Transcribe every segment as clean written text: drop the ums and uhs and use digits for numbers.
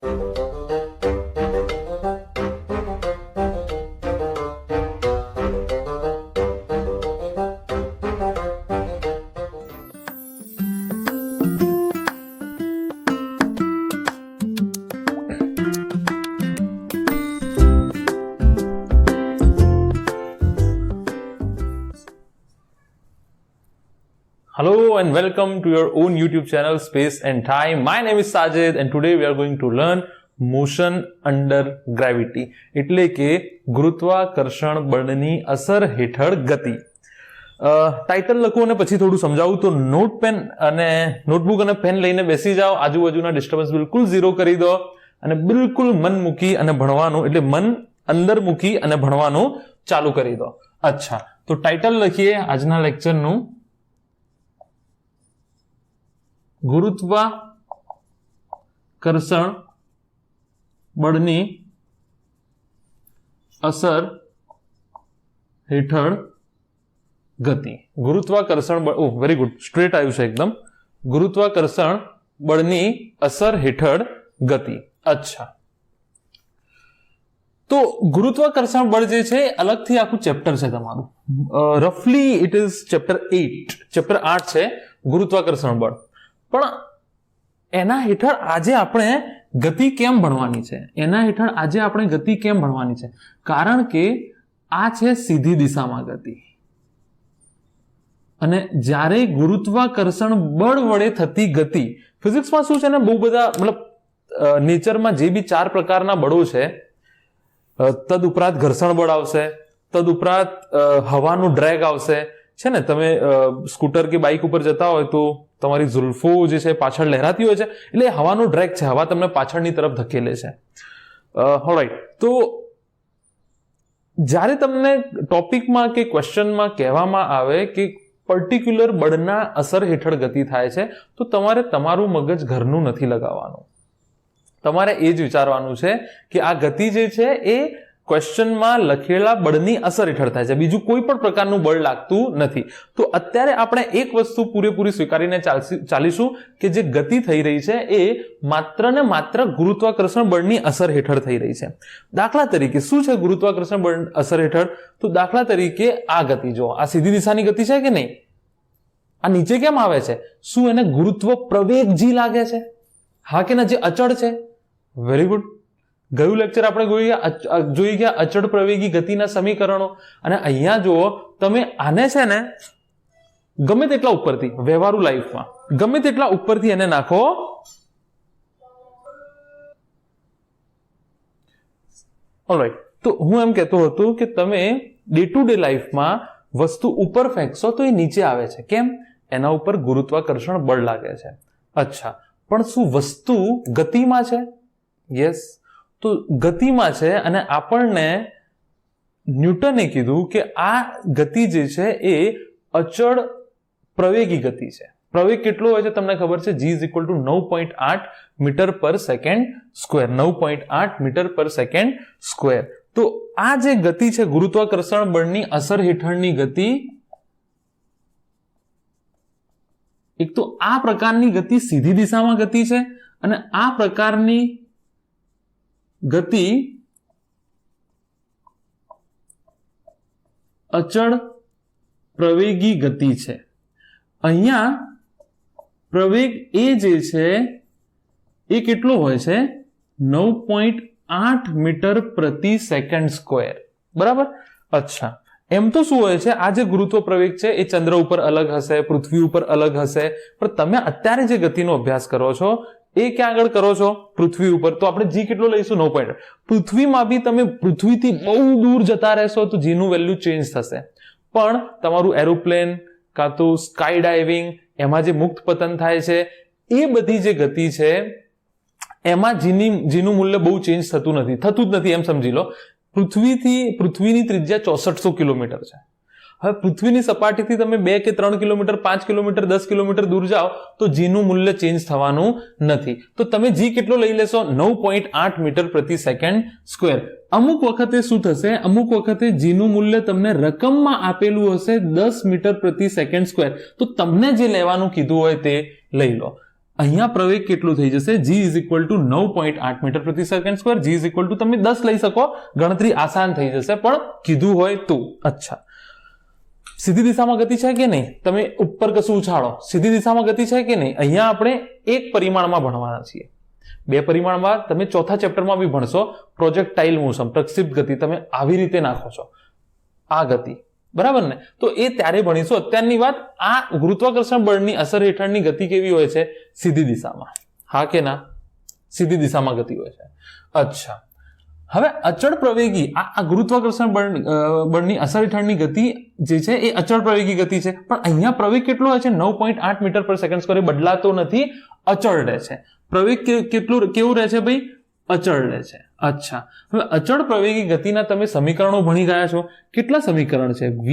Hello and welcome to your own YouTube channel Space and Time. My name is Sajid and today we are going to learn motion under gravity. એટલે કે ગુરુત્વાકર્ષણ બળની અસર હેઠળ ગતિ. Title લખું અને પછી થોડું સમજાવું તો નોટબુક અને પેન લઈને બેસી જાઓ, આજુબાજુના ડિસ્ટર્બન્સ બિલકુલ ઝીરો કરી દો અને બિલકુલ મન મૂકી અને ભણવાનું એટલે મન અંદર મૂકી અને ભણવાનું ચાલુ કરી દો. અચ્છા, તો ટાઇટલ લખીએ આજના લેક્ચરનું, ગુરુત્વાકર્ષણ બળની અસર હેઠળ ગતિ. ગુરુત્વાકર્ષણ બળ, ઓહ વેરી ગુડ, સ્ટ્રેટ આવ્યું છે એકદમ. ગુરુત્વાકર્ષણ બળની અસર હેઠળ ગતિ. અચ્છા, તો ગુરુત્વાકર્ષણ બળ જે છે અલગથી આખું ચેપ્ટર છે તમારું. રફલી ઇટ ઇઝ ચેપ્ટર 8, ચેપ્ટર 8 છે ગુરુત્વાકર્ષણ બળ. પણ એના હેઠળ આજે આપણે ગતિ કેમ ભણવાની છે? કારણ કે આ છે સીધી દિશામાં ગતિ, અને જ્યારે ગુરુત્વાકર્ષણ બળ વડે થતી ગતિ, ફિઝિક્સમાં શું છે ને, બહુ બધા મતલબ નેચરમાં જે બી 4 પ્રકારના બળો છે, તદ ઉપરાંત ઘર્ષણ બળ આવશે, તદ ઉપરાંત હવાનું ડ્રેગ આવશે, છે ને. તમે સ્કૂટર કે બાઇક ઉપર જતા હોય તો તમારી ઝુલ્ફો જે છે પાછળ લહેરાતી હોય છે, એટલે હવાનો ડ્રેગ છે, હવા તમને પાછળની તરફ ધકેલે છે. ઓલરાઈટ, તો જ્યારે તમને ટોપિકમાં કે ક્વેશ્ચનમાં કહેવામાં આવે કે પર્ટિક્યુલર બળના અસર હેઠળ ગતિ થાય છે, તો તમારે તમારું મગજ ઘરનું નથી લગાવવાનું. તમારે એ જ વિચારવાનું છે કે આ ગતિ જે છે એ ક્વેશ્ચનમાં લખેલા બળની અસર હેઠળ થાય છે, બીજું કોઈ પણ પ્રકારનું બળ લાગતું નથી. તો અત્યારે આપણે એક વસ્તુ પૂરેપૂરી સ્વીકારીને ચાલીશું કે જે ગતિ થઈ રહી છે એ માત્ર ને માત્ર ગુરુત્વાકર્ષણ બળની અસર હેઠળ થઈ રહી છે. દાખલા તરીકે શું છે ગુરુત્વાકર્ષણ બળ અસર હેઠળ? તો દાખલા તરીકે આ ગતિ જો, આ સીધી દિશાની ગતિ છે કે નહીં? આ નીચે કેમ આવે છે? શું એને ગુરુત્વ પ્રવેગ જી લાગે છે? હા કે ના? જે અચળ છે. Very good. ગયું લેક્ચર આપણે જોઈ ગયા અચળ પ્રવેગી ગતિના સમીકરણો. અને અહીંયા જુઓ તમે, આને છે ને ગમે તેટલા ઉપરથી, વ્યવહારુ લાઈફમાં ગમે તેટલા ઉપરથી એને નાખો, ઓલરાઈટ. તો હું એમ કહેતો હતો કે તમે ડે ટુ ડે લાઈફમાં વસ્તુ ઉપર ફેંકશો તો એ નીચે આવે છે. કેમ? એના ઉપર ગુરુત્વાકર્ષણ બળ લાગે છે. અચ્છા, પણ શું વસ્તુ ગતિમાં છે? યસ, તો ગતિમાં છે, અને આપણને ન્યૂટને કીધું કે આ ગતિ જે છે એ અચળ પ્રવેગી ગતિ છે. પ્રવેગ કેટલો હોય છે તમને ખબર છે? G = 9.8 મીટર પર સેકન્ડ સ્ક્વેર. 9.8 મીટર પર સેકન્ડ સ્ક્વેર. તો આ જે ગતિ છે ગુરુત્વાકર્ષણ બળની અસર હેઠળની ગતિ, એક તો આ પ્રકારની ગતિ સીધી દિશામાં ગતિ છે, અને આ પ્રકારની ગતિ અચળ પ્રવેગી ગતિ છે. અહીંયા પ્રવેગ એ જે છે એ કેટલો હોય છે? 9.8 મીટર પ્રતિ સેકન્ડ સ્ક્વેર. બરાબર? અચ્છા, એમ તો શું હોય છે, આ જે ગુરુત્વ પ્રવેગ છે એ ચંદ્ર ઉપર અલગ હશે, પૃથ્વી ઉપર અલગ હશે, પણ તમે અત્યારે જે ગતિનો અભ્યાસ કરો છો એ ક્યાં આગળ કરો છો? પૃથ્વી ઉપર. તો આપણે જી કેટલો લઈશું? 9. પૃથ્વીમાં બી તમે પૃથ્વીથી બહુ દૂર જતા રહેશો તો જીનું વેલ્યુ ચેન્જ થશે. પણ તમારું એરોપ્લેન કાં તો સ્કાય ડાઇવિંગ, એમાં જે મુક્ત પતન થાય છે, એ બધી જે ગતિ છે એમાં જીનું મૂલ્ય બહુ ચેન્જ થતું જ નથી એમ સમજી લો. પૃથ્વીની ત્રિજ્યા 6400 કિલોમીટર છે. હવે પૃથ્વીની સપાટીથી તમે 2 કે 3 કિલોમીટર, 5 કિલોમીટર, 10 કિલોમીટર દૂર જાઓ તો જીનું મૂલ્ય ચેન્જ થવાનું નથી. તો તમે જી કેટલો લઈ લેશો? 9.8 મીટર પ્રતિ સેકન્ડ સ્ક્વેર. અમુક વખતે શું થશે? અમુક વખતે જીનું મૂલ્ય તમને રકમમાં આપેલું હશે 10 મીટર પ્રતિ સેકન્ડ સ્ક્વેર. તો તમને જે લેવાનું કીધું હોય તે લઈ લો. અહીંયા પ્રવેગ કેટલું થઈ જશે? g is equal to 9.8 metre પ્રતિ second square. g is equal to તમે 10 લઈ શકો, ગણતરી આસાન થઈ જશે, પણ કીધું હોય તો. અચ્છા, સીધી દિશામાં ગતિ છે કે નહીં? તમે ઉપર કશું ઉછાળો, સીધી દિશામાં ગતિ છે કે નહીં? અહીંયા આપણે એક પરિમાણમાં ભણવાના છીએ. બે પરિમાણમાં તમે ચોથા ચેપ્ટરમાં બી ભણશો, પ્રોજેક્ટાઇલ મોશન, પ્રક્ષિપ્ત ગતિ. તમે આવી રીતે નાખો છો આ ગતિ, બરાબર ને? તો એ ત્યારે ભણીશું. અત્યારની વાત, આ ગુરુત્વાકર્ષણ બળની અસર હેઠળની ગતિ કેવી હોય છે? સીધી દિશામાં. હા કે ના? સીધી દિશામાં ગતિ હોય છે. અચ્છા, હવે અચળ પ્રવેગી, આ ગુરુત્વાકર્ષણ બળની અસર હેઠળની ગતિ જે છે એ અચળ પ્રવેગી ગતિ છે, પણ અહીંયા પ્રવેગ કેટલો હોય છે? 9.8 મીટર પર સેકન્ડ સ્ક્વેર. બદલાતો નથી, અચળ રહે છે. પ્રવેગ કેવું રહે છે ભાઈ? અચળ રહે છે. અચ્છા, હવે અચળ પ્રવેગી ગતિના તમે સમીકરણો ભણી ગયા છો. કેટલા સમીકરણ છે? v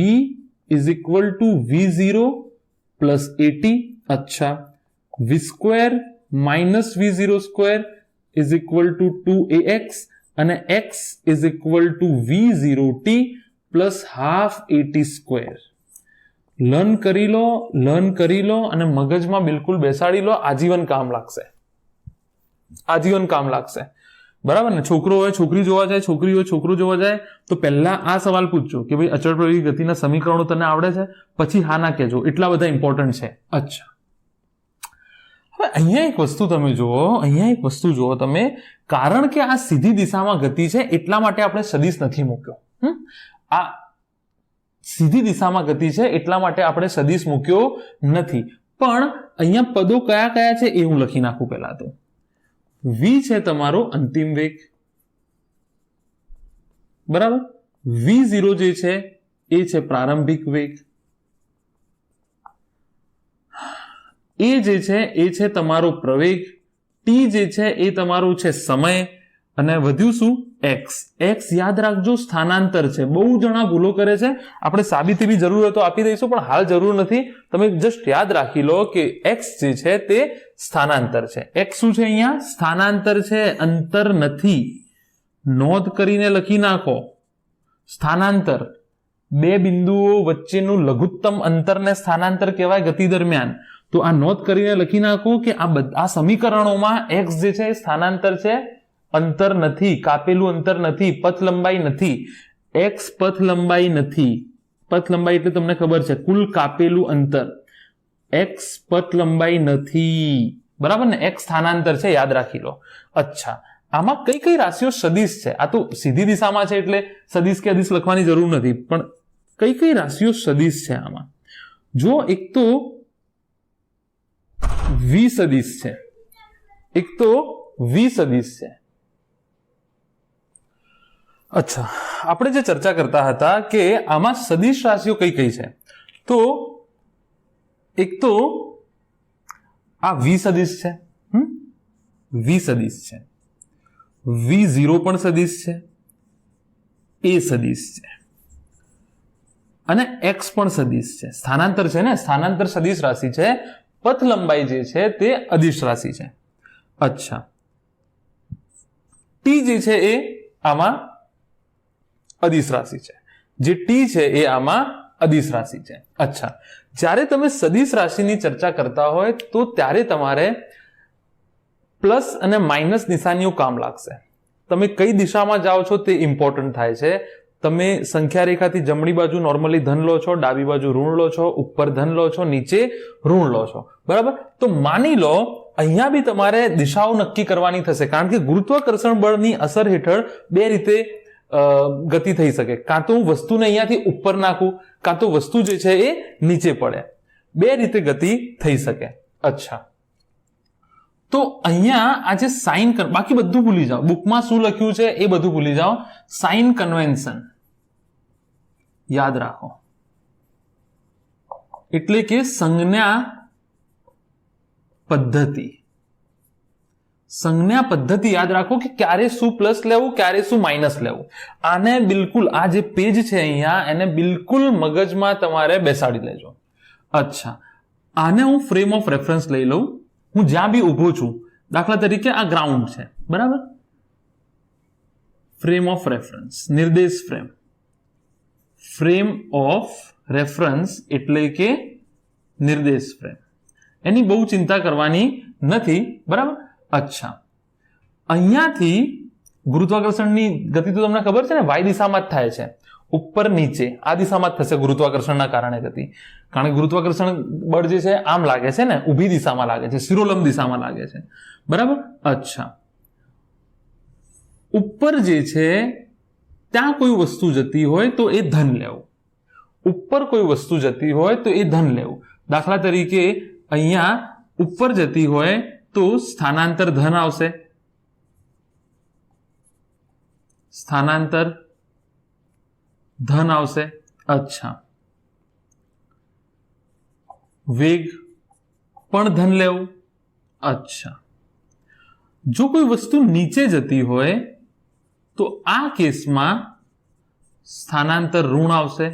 is equal two v0 plus at. અચ્છા, v square minus v0 square is equal two 2ax અને x is equal two v0t plus half at square. Learn કરી લો અને મગજમાં બિલકુલ બેસાડી લો. આજીવન કામ લાગશે, આજીવન કામ લાગશે, બરાબર ને? છોકરો હોય છોકરી જોવા જાય, છોકરી હોય છોકરો જોવા જાય, તો પહેલા આ સવાલ પૂછજો કે ભાઈ અચળ પ્રવેગી ગતિના સમીકરણો તને આવડે છે? પછી હા ના કહેજો, એટલા બધા ઇમ્પોર્ટન્ટ છે. અચ્છા, હવે અહીંયા એક વસ્તુ જુઓ તમે, કારણ કે આ સીધી દિશામાં ગતિ છે એટલા માટે આપણે સદિશ નથી મૂક્યો. આ સીધી દિશામાં ગતિ છે એટલા માટે આપણે સદિશ મૂક્યો નથી. પણ અહીંયા પદો કયા કયા છે એ હું લખી નાખું પહેલા તો. v છે તમારો અંતિમ વેગ, બરાબર? v0 જે છે એ છે પ્રારંભિક વેગ. એ જે છે એ છે તમારો પ્રવેગ. t જે છે એ તમારું છે સમય. અને વધ્યું શું? x. x યાદ રાખજો સ્થાનાંતર છે. બહુ જણા ભૂલો કરે છે, આપણે સાબિતી બી જરૂર હોય તો આપી દઈશું, પણ હાલ જરૂર નથી. તમે જસ્ટ યાદ રાખી લો કે x જે છે તે સ્થાનાંતર છે. x શું છે? અહીંયા સ્થાનાંતર છે, અંતર નથી. નોંધ કરીને લખી નાખો. સ્થાનાંતર, બે બિંદુઓ વચ્ચેનું લઘુત્તમ અંતરને સ્થાનાંતર કહેવાય ગતિ દરમિયાન. તો આ નોંધ કરીને લખી નાખો કે આ સમીકરણોમાં x જે છે એ સ્થાનાંતર છે, અંતર નથી, કાપેલું અંતર નથી, પથ લંબાઈ નથી. x પથ લંબાઈ નથી. પથ લંબાઈ એટલે તમને ખબર છે કુલ કાપેલું અંતર. x પથ લંબાઈ નથી, બરાબર ને? x સ્થાનાંતર છે, યાદ રાખી લો. અચ્છા, આમાં કઈ કઈ રાશિઓ સદિશ છે? આ તો સીધી દિશામાં છે એટલે સદિશ કે અદિશ લખવાની જરૂર નથી, પણ કઈ કઈ રાશિઓ સદિશ છે આમાં? જો એક તો v સદિશ છે, એક તો v સદિશ છે. અચ્છા, આપણે જે ચર્ચા કરતા હતા કે આમાં સદિશ રાશિઓ કઈ કઈ છે, તો એક તો આ v સદિશ છે, v સદિશ છે, v0 પણ સદિશ છે, a સદિશ છે અને x પણ સદિશ છે. સ્થાનાંતર છે ને, સ્થાનાંતર સદિશ રાશિ છે. પથ લંબાઈ જે છે તે અદિશ રાશિ છે. અચ્છા, t જે છે એ આમાં અદિશ રાશિ છે. જે t છે એ આમાં અદિશ રાશિ છે. અચ્છા, જ્યારે તમે સદિશ રાશિની ચર્ચા કરતા હોય તો ત્યારે તમારે પ્લસ અને માઇનસ નિશાનીઓ કામ લાગશે. તમે કઈ દિશામાં જાઓ છો તે ઇમ્પોર્ટન્ટ થાય છે. તમે સંખ્યા રેખાથી જમણી બાજુ નોર્મલી ધન લો છો, ડાબી બાજુ ઋણ લો છો, ઉપર ધન લો છો, નીચે ઋણ લો છો, બરાબર? તો માની લો અહીંયા બી તમારે દિશાઓ નક્કી કરવાની થશે, કારણ કે ગુરુત્વાકર્ષણ બળની અસર હેઠળ બે રીતે ગતિ થઈ શકે. કાં તો હું વસ્તુને અહીંયાથી ઉપર નાખું, કાં તો વસ્તુ જે છે એ નીચે પડે. બે રીતે ગતિ થઈ શકે. અચ્છા, તો અહીંયા આ જે સાઇન, બાકી બધું ભૂલી જાઓ, બુકમાં શું લખ્યું છે એ બધું ભૂલી જાઓ. સાઇન કન્વેન્શન યાદ રાખો, એટલે કે સંજ્ઞા પદ્ધતિ. સંજ્ઞા પદ્ધતિ યાદ રાખો કે ક્યારે શું પ્લસ લેવું, ક્યારે શું માઇનસ લેવું. આને બિલકુલ, આ જે પેજ છે અહીંયા, એને બિલકુલ મગજમાં તમારે બેસાડી લેજો. અચ્છા, આને હું ફ્રેમ ઓફ રેફરન્સ લઈ લઉં. હું જ્યાં બી ઊભો છું, દાખલા તરીકે આ ગ્રાઉન્ડ છે, બરાબર? ફ્રેમ ઓફ રેફરન્સ, નિર્દેશ ફ્રેમ. ફ્રેમ ઓફ રેફરન્સ એટલે કે નિર્દેશ ફ્રેમ. એની બહુ ચિંતા કરવાની નથી, બરાબર. અચ્છા, અહીંયાથી ગુરુત્વાકર્ષણની ગતિ તો તમને ખબર છે ને, વાય દિશામાં જ થાય છે, ઉપર નીચે આ દિશામાં જ થશે ગુરુત્વાકર્ષણના કારણે ગતિ. કારણ કે ગુરુત્વાકર્ષણ બળ જે છે આમ લાગે છે ને, ઊભી દિશામાં લાગે છે, શિરોલંબ દિશામાં લાગે છે, બરાબર. અચ્છા, ઉપર જે છે ત્યાં કોઈ વસ્તુ જતી હોય તો એ ધન લેવું, ઉપર કોઈ વસ્તુ જતી હોય તો એ ધન લેવું. દાખલા તરીકે અહીંયા ઉપર જતી હોય તો સ્થાનાંતર ધન આવશે, સ્થાનાંતર ધન આવશે. અચ્છા, વેગ પણ ધન લેવું. અચ્છા, જો કોઈ વસ્તુ નીચે જતી હોય તો આ કેસમાં સ્થાનાંતર ઋણ આવશે,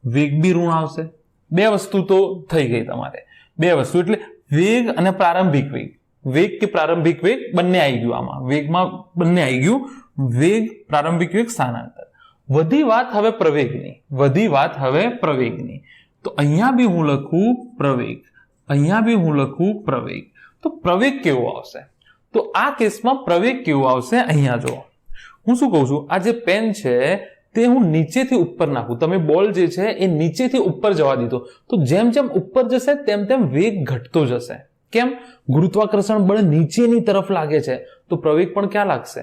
વેગ બી ઋણ આવશે. બે વસ્તુ તો થઈ ગઈ તમારે, બે વસ્તુ એટલે વેગ અને પ્રારંભિક વેગ. વેગ કે પ્રારંભિક વેગ બંને આવી ગયું આમાં, વેગમાં બંને આવી ગયું, વેગ, પ્રારંભિક વેગ, સ્થાનાંતર. વધી વાત હવે પ્રવેગની, વધી વાત હવે પ્રવેગની. તો અહીંયા બી હું લખું પ્રવેગ, અહીંયા બી હું લખું પ્રવેગ. તો પ્રવેગ કેવો આવશે? તો આ કેસમાં પ્રવેગ કેવો આવશે અહીંયા જો હું શું કહું છું, આ જે પેન છે તે હું નીચેથી ઉપર નાખું, તમે બોલ જે છે એ નીચેથી ઉપર જવા દીધો, તો જેમ જેમ ઉપર જશે તેમ તેમ વેગ ઘટતો જશે. કેમ? ગુરુત્વાકર્ષણ બળ નીચેની તરફ લાગે છે તો પ્રવેગ પણ ક્યાં લાગશે?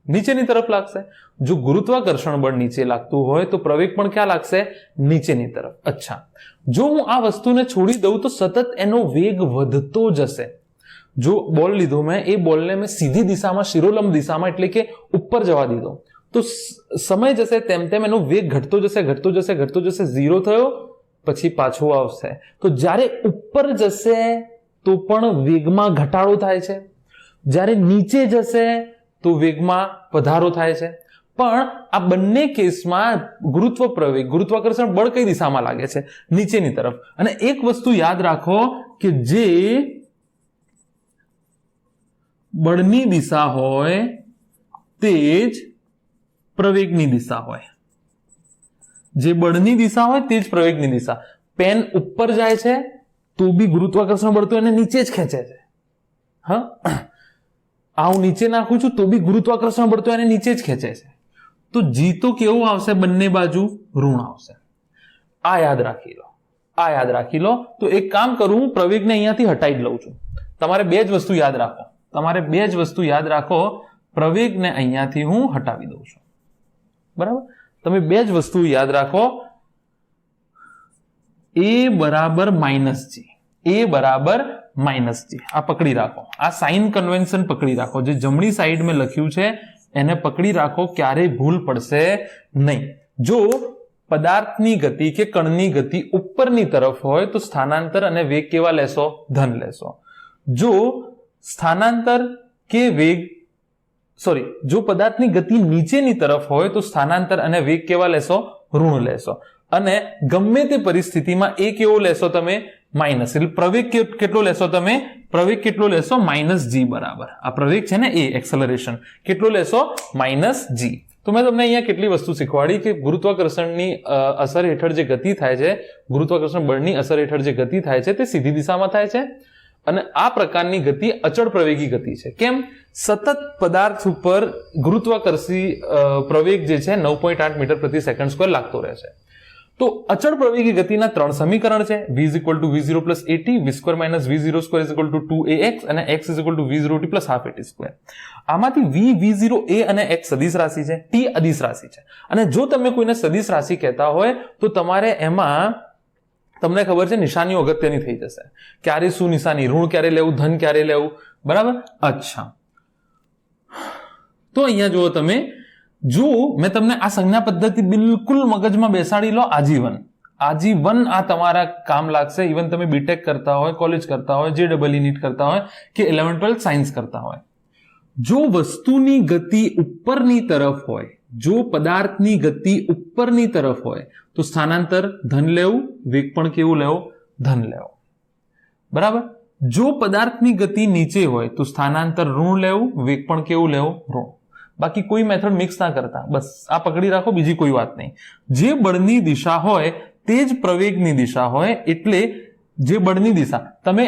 નીચેની તરફ લાગશે. જો ગુરુત્વાકર્ષણ બળ નીચે લાગતું હોય તો પ્રવેગ પણ ક્યાં લાગશે? નીચેની તરફ. અચ્છા, જો હું આ વસ્તુને છોડી દઉં તો સતત એનો વેગ વધતો જશે. જો બોલ લીધો મેં, એ બોલને મેં સીધી દિશામાં, શિરોલંબ દિશામાં એટલે કે ઉપર જવા દીધો, તો સમય જશે તેમ તેમ એનો વેગ ઘટતો જશે, ઘટતો જશે, ઘટતો જશે, 0 થયો પછી પાછો આવશે. તો જ્યારે ઉપર જશે તો પણ વેગમાં ઘટાડો થાય છે, જ્યારે નીચે જશે તો વેગમાં વધારો થાય છે. પણ આ બંને કેસમાં ગુરુત્વ પ્રવેગ, ગુરુત્વાકર્ષણ બળ કઈ દિશામાં લાગે છે? નીચેની તરફ. અને એક વસ્તુ યાદ રાખો કે જે બળની દિશા હોય તે જ પ્રવેગની દિશા હોય, જે બળની દિશા હોય તે જ પ્રવેગની દિશા. પેન ઉપર જાય છે તો બી ગુરુત્વાકર્ષણ બળ તો એને નીચે જ ખેંચે છે. હા, આ હું નીચે નાખું છું તો બી ગુરુત્વાકર્ષણ બળ તો એને નીચે જ ખેંચે છે. તો જી તો કેવું આવશે? બંને બાજુ ઋણ આવશે. આ યાદ રાખી લો, આ યાદ રાખી લો. તો એક કામ કરું, હું પ્રવેગને અહીંયાથી હટાવી જ લઉં છું. તમારે બે જ વસ્તુ યાદ રાખો, તમારે બે જ વસ્તુ યાદ રાખો. પ્રવેગને અહીંયાથી હું હટાવી દઉં છું, બરાબર? તમે બે જ વસ્તુ યાદ રાખો, એ બરાબર માઇનસ જી, એ બરાબર માઇનસ જી. આ પકડી રાખો, આ સાઇન કન્વેન્શન પકડી રાખો. જે જમણી સાઈડ મેં લખ્યું છે એને પકડી રાખો, ક્યારેય ભૂલ પડશે નહીં. જો પદાર્થની ગતિ કે કણની ગતિ ઉપરની તરફ હોય તો સ્થાનાંતર અને વેગ કેવા લેશો? ધન લેશો. જો સ્થાનાંતર કે વેગ, સોરી, જો પદાર્થની ગતિ નીચેની તરફ હોય તો સ્થાનાંતર અને વેગ કેવા લેશો? ઋણ લેશો. અને ગમે તે પરિસ્થિતિમાં એ કેવો લેશો તમે? માઇનસ. એટલે પ્રવેગ કેટલો લેશો તમે? પ્રવેગ કેટલો લેશો? માઇનસ જી બરાબર. આ પ્રવેગ છે ને, એ એક્સેલરેશન કેટલો લેશો? માઇનસ જી. તો મેં તમને અહીંયા કેટલી વસ્તુ શીખવાડી કે ગુરુત્વાકર્ષણની અસર હેઠળ જે ગતિ થાય છે, ગુરુત્વાકર્ષણ બળની અસર હેઠળ જે ગતિ થાય છે તે સીધી દિશામાં થાય છે. અને આ પ્રકારની ગતિ અચળ પ્રવેગી ગતિ છે. કેમ? સતત પદાર્થ ઉપર ગુરુત્વાકર્ષી પ્રવેગ જે છે 9.8 મીટર પ્રતિ સેકન્ડ સ્ક્વેર લાગતો રહે છે. તો અચળ પ્રવેગી ગતિના 3 સમીકરણ છે. v = v0 + at, v² - v02 = 2ax અને x = v0t + ½ at². આમાંથી v0 a અને x સદિશ રાશિ છે, t અદિશ રાશિ છે. અને જો તમે કોઈને સદિશ રાશિ કહેતા હોય તો તમારે એમાં, તમને ખબર છે, નિશાનીઓ અગત્યની થઈ જશે. ક્યારે શું નિશાની? ઋણ ક્યારે લેવું, ધન ક્યારે લેવું, બરાબર? અચ્છા, તો અહીંયા જુઓ તમે, જો મેં તમને આ સંજ્ઞા પદ્ધતિ બિલકુલ મગજમાં બેસાડી લો, આજીવન, આજીવન આ તમારા કામ લાગશે. ઇવન તમે બીટેક કરતા હોય, કોલેજ કરતા હોય, JEE નીટ કરતા હોય કે 11th 12th સાયન્સ કરતા હોય, જો વસ્તુની ગતિ ઉપરની તરફ હોય, જો પદાર્થની ગતિ ઉપરની તરફ હોય તો સ્થાનાંતર ધન લેવું, વેગ પણ કેવું લેવો? ધન લેવો, બરાબર? જો પદાર્થની ગતિ નીચે હોય તો સ્થાનાંતર ઋણ લેવું, વેગ પણ કેવું લેવું? ઋણ. બાકી કોઈ મેથડ મિક્સ ના કરતા, બસ આ પકડી રાખો, બીજી કોઈ વાત નહીં. જે બળની દિશા હોય તે જ પ્રવેગની દિશા હોય. એટલે જે બળની દિશા, તમે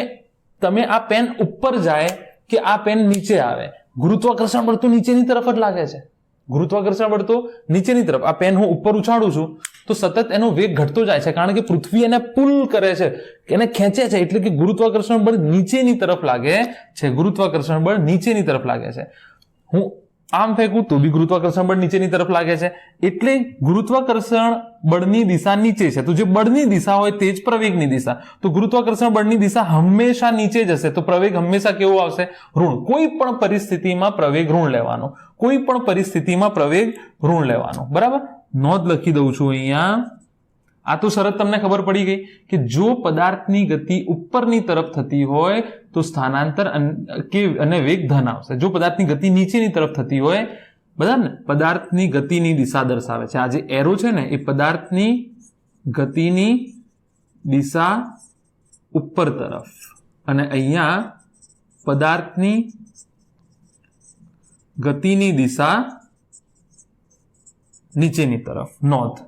તમે આ પેન ઉપર જાય કે આ પેન નીચે આવે, ગુરુત્વાકર્ષણ બળ તો નીચેની તરફ જ લાગે છે. ગુરુત્વાકર્ષણ બળ તો નીચેની તરફ. આ પેન હું ઉપર ઉછાળું છું તો સતત એનો વેગ ઘટતો જાય છે, કારણ કે પૃથ્વી એને પુલ કરે છે, એને ખેંચે છે, એટલે કે ગુરુત્વાકર્ષણ બળ નીચેની તરફ લાગે છે. ગુરુત્વાકર્ષણ બળ નીચેની તરફ લાગે છે. હું આમ ફેંકું તો બી ગુરુત્વાકર્ષણ બળ નીચેની તરફ લાગે છે, એટલે ગુરુત્વાકર્ષણ બળની દિશા નીચે છે. તો જે બળની દિશા હોય તે જ પ્રવેગની દિશા. તો ગુરુત્વાકર્ષણ બળની દિશા હંમેશા નીચે જ હશે, તો પ્રવેગ હંમેશા કેવો આવશે? ઋણ. કોઈ પણ પરિસ્થિતિમાં પ્રવેગ ઋણ લેવાનો. કોઈ પણ પરિસ્થિતિમાં પ્રવેગ ઋણ લેવાનો. બરાબર? નોંધ લખી દઉં છું અહીંયા. આ તો શરત તમને ખબર પડી ગઈ કે જો પદાર્થની ગતિ ઉપરની તરફ થતી હોય તો સ્થાનાંતર અને વેગ ધન આવશે. જો પદાર્થની ગતિ નીચેની તરફ થતી હોય, બરાબર ને, પદાર્થની ગતિની દિશા દર્શાવે છે. આ જે એરો છે ને એ પદાર્થની ગતિની દિશા ઉપર તરફ, અને અહીંયા પદાર્થની ગતિની દિશા નીચેની તરફ. નોંધ,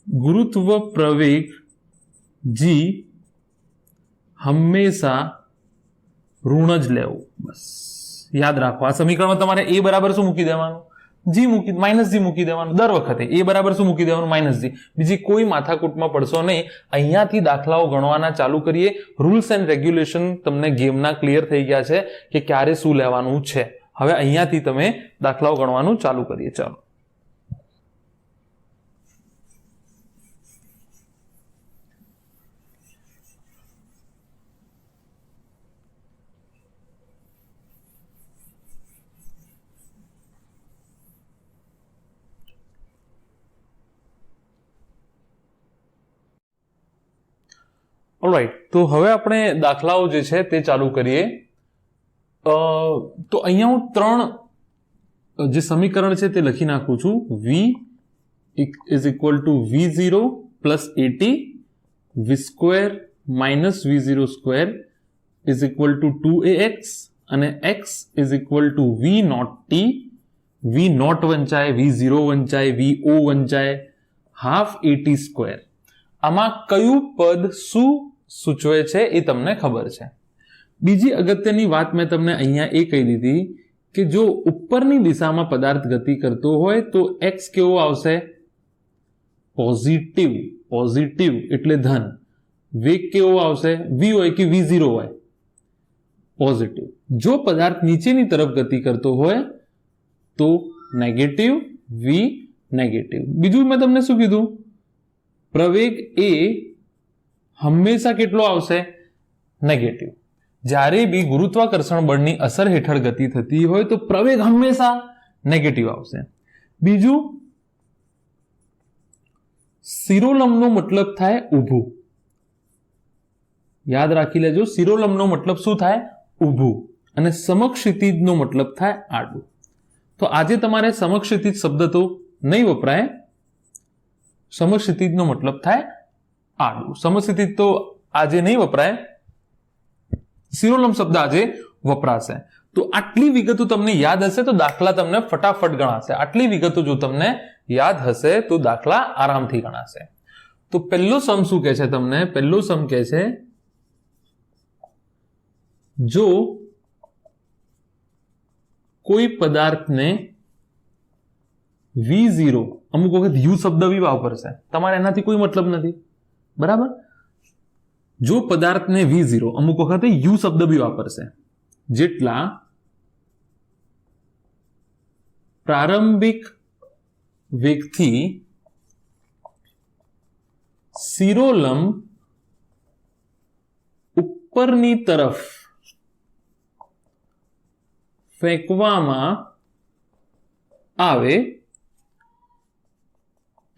ગુરુત્વ પ્રવેગ જી હંમેશા ઋણ જ લેવું. બસ યાદ રાખો. આ સમીકરણમાં તમારે એ બરાબર શું મૂકી દેવાનું? જી માઇનસ જી મૂકી દેવાનું દર વખતે. એ બરાબર શું મૂકી દેવાનું? માઇનસ જી. બીજી કોઈ માથાકૂટમાં પડશો નહીં. અહીંયાથી દાખલાઓ ગણવાના ચાલુ કરીએ. રૂલ્સ એન્ડ રેગ્યુલેશન તમને ગેમના ક્લિયર થઈ ગયા છે કે ક્યારે શું લેવાનું છે. હવે અહીંયાથી તમે દાખલાઓ ગણવાનું ચાલુ કરીએ. ચાલો. ઓલરાઈટ, તો હવે આપણે દાખલાઓ જે છે તે ચાલુ કરીએ. તો અહીંયા હું 3 જે સમીકરણ છે તે લખી નાખું છું. v is equal two v0 plus 80, v² minus v0 square is equal two 2ax, અને x is equal two v0 t. v0 વંચાય, v0 વંચાય, vo વંચાય, હાફ 80 સ્ક્વેર. આમાં કયું પદ શું સૂચવે છે એ તમને ખબર છે. બીજી અગત્યની વાત મેં તમને અહીંયા એ કહી દીધી કે જો ઉપરની દિશામાં પદાર્થ ગતિ કરતો હોય તો x કેવો આવશે? પોઝિટિવ. પોઝિટિવ એટલે ધન. વેગ કેવો આવશે? v હોય કે v0 હોય? પોઝિટિવ. જો પદાર્થ નીચેની તરફ ગતિ કરતો હોય તો નેગેટિવ, v નેગેટિવ. બીજું મેં તમને શું કીધું? પ્રવેગ એ હંમેશા કેટલો આવશે? નેગેટિવ. જ્યારે બી ગુરુત્વાકર્ષણ બળની અસર હેઠળ ગતિ થતી હોય તો પ્રવેગ હંમેશા નેગેટિવ આવશે. બીજું, શિરોલંબનો મતલબ થાય ઊભું. યાદ રાખી લેજો, શિરોલંબનો મતલબ શું થાય? ઊભું. અને સમક્ષિતિજનો મતલબ થાય આડું. તો આજે તમારે સમક્ષિતિજ શબ્દ તો નહીં વપરાય. સમક્ષિતિજનો મતલબ થાય આડું. સમક્ષિતિજ તો આજે નહીં વપરાય, શિરોલંબ શબ્દ આજે વપરાશે. તો આટલી વિગતો તમને યાદ હશે તો દાખલા તમને ફટાફટ ગણાશે. આટલી વિગતો જો તમને યાદ હશે તો દાખલા આરામથી ગણાશે. તો પહેલો સમ શું કહે છે તમને? પહેલો સમ કહે છે જો કોઈ પદાર્થને v0, અમુક વખત u શબ્દ બી વાપરશે, તમારે એનાથી કોઈ મતલબ નથી, બરાબર? જો પદાર્થને v0, અમુક વખતે u શબ્દ બી વાપરશે, જેટલા પ્રારંભિક વેગથી શિરોલંબ ઉપરની તરફ ફેંકવામાં આવે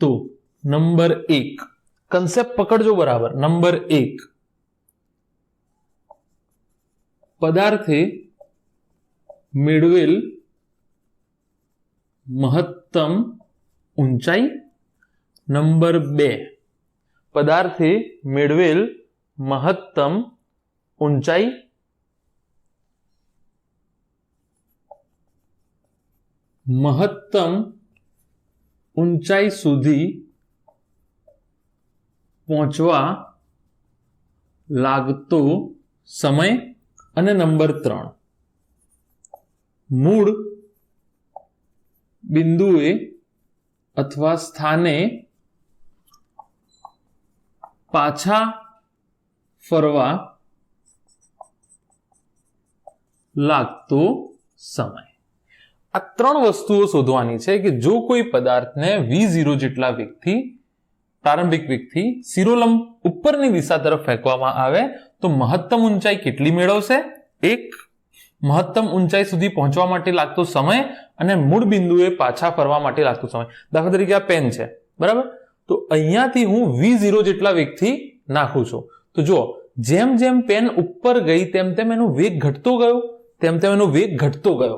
તો નંબર 1, કન્સેપ્ટ પકડજો બરાબર. નંબર 1, પદાર્થે મેળવેલ મહત્તમ ઊંચાઈ. નંબર 2, પદાર્થે મેળવેલ મહત્તમ ઊંચાઈ. મહત્તમ ઊંચાઈ સુધી પહોંચવા લાગતો સમય. અને નંબર 3, મૂળ બિંદુએ અથવા સ્થાને પાછા ફરવા લાગતો સમય. આ 3 વસ્તુઓ શોધવાની છે કે જો કોઈ પદાર્થને v0 જેટલા વેગથી, પ્રારંભિક વેગથી શિરોલંબ ઉપરની દિશા તરફ ફેંકવામાં આવે તો મહત્તમ ઊંચાઈ કેટલી મેળવશે, 1, મહત્તમ ઊંચાઈ સુધી પહોંચવા માટે લાગતો સમય અને મૂળ બિંદુએ પાછા ફરવા માટે લાગતો સમય. દાખલા તરીકે આ પેન છે, બરાબર? તો અહીંયાથી હું v0 જેટલા વેગથી નાખું છું. તો જો જેમ જેમ પેન ઉપર ગઈ તેમ તેમ એનો વેગ ઘટતો ગયો, તેમ તેમ એનો વેગ ઘટતો ગયો,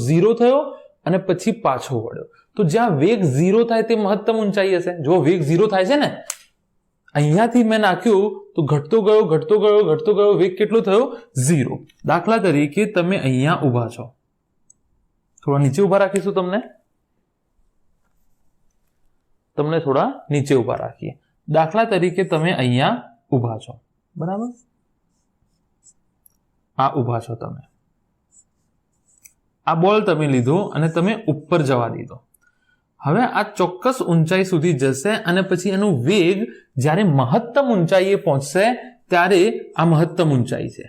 0 થયો અને પછી પાછો વળ્યો. તો જ્યાં વેગ 0 થાય તે મહત્તમ ઊંચાઈ હશે. જો વેગ 0 થાય છે ને, અહીંયાથી મેં નાખ્યું તો ઘટતો ગયો, વેગ કેટલો થયો? 0. દાખલા તરીકે તમે અહીંયા ઊભા છો, થોડા નીચે ઊભા રાખીશું, તમને થોડા નીચે ઊભા રાખીએ. દાખલા તરીકે તમે અહીંયા ઊભા છો, બરાબર? આ ઊભા છો તમે, આ બોલ તમે લીધો અને તમે ઉપર જવા દીધો. હવે આ ચોક્કસ ઊંચાઈ સુધી જશે અને પછી એનો વેગ જ્યારે મહત્તમ ઊંચાઈએ પહોંચશે ત્યારે આ મહત્તમ ઊંચાઈ છે,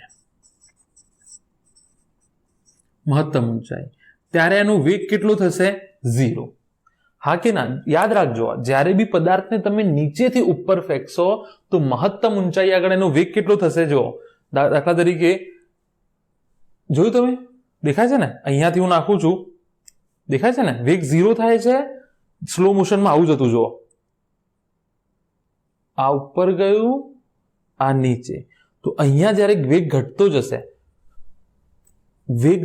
મહત્તમ ઊંચાઈ, ત્યારે એનો વેગ કેટલો થશે? 0. હા કે ના? યાદ રાખજો, જ્યારે બી પદાર્થને તમે નીચેથી ઉપર ફેંકશો તો મહત્તમ ઊંચાઈ આગળ એનો વેગ કેટલો થશે? જો દાખલા તરીકે જોયું તમે, દેખાય છે ને? અહીંયાથી હું નાખું છું, દેખાય છે ને? વેગ 0 થાય છે, સ્લો મોશનમાં આવું જતું, જો આ ઉપર ગયું, આ નીચે. તો અહીંયા જ્યારે વેગ ઘટતો જશે, વેગ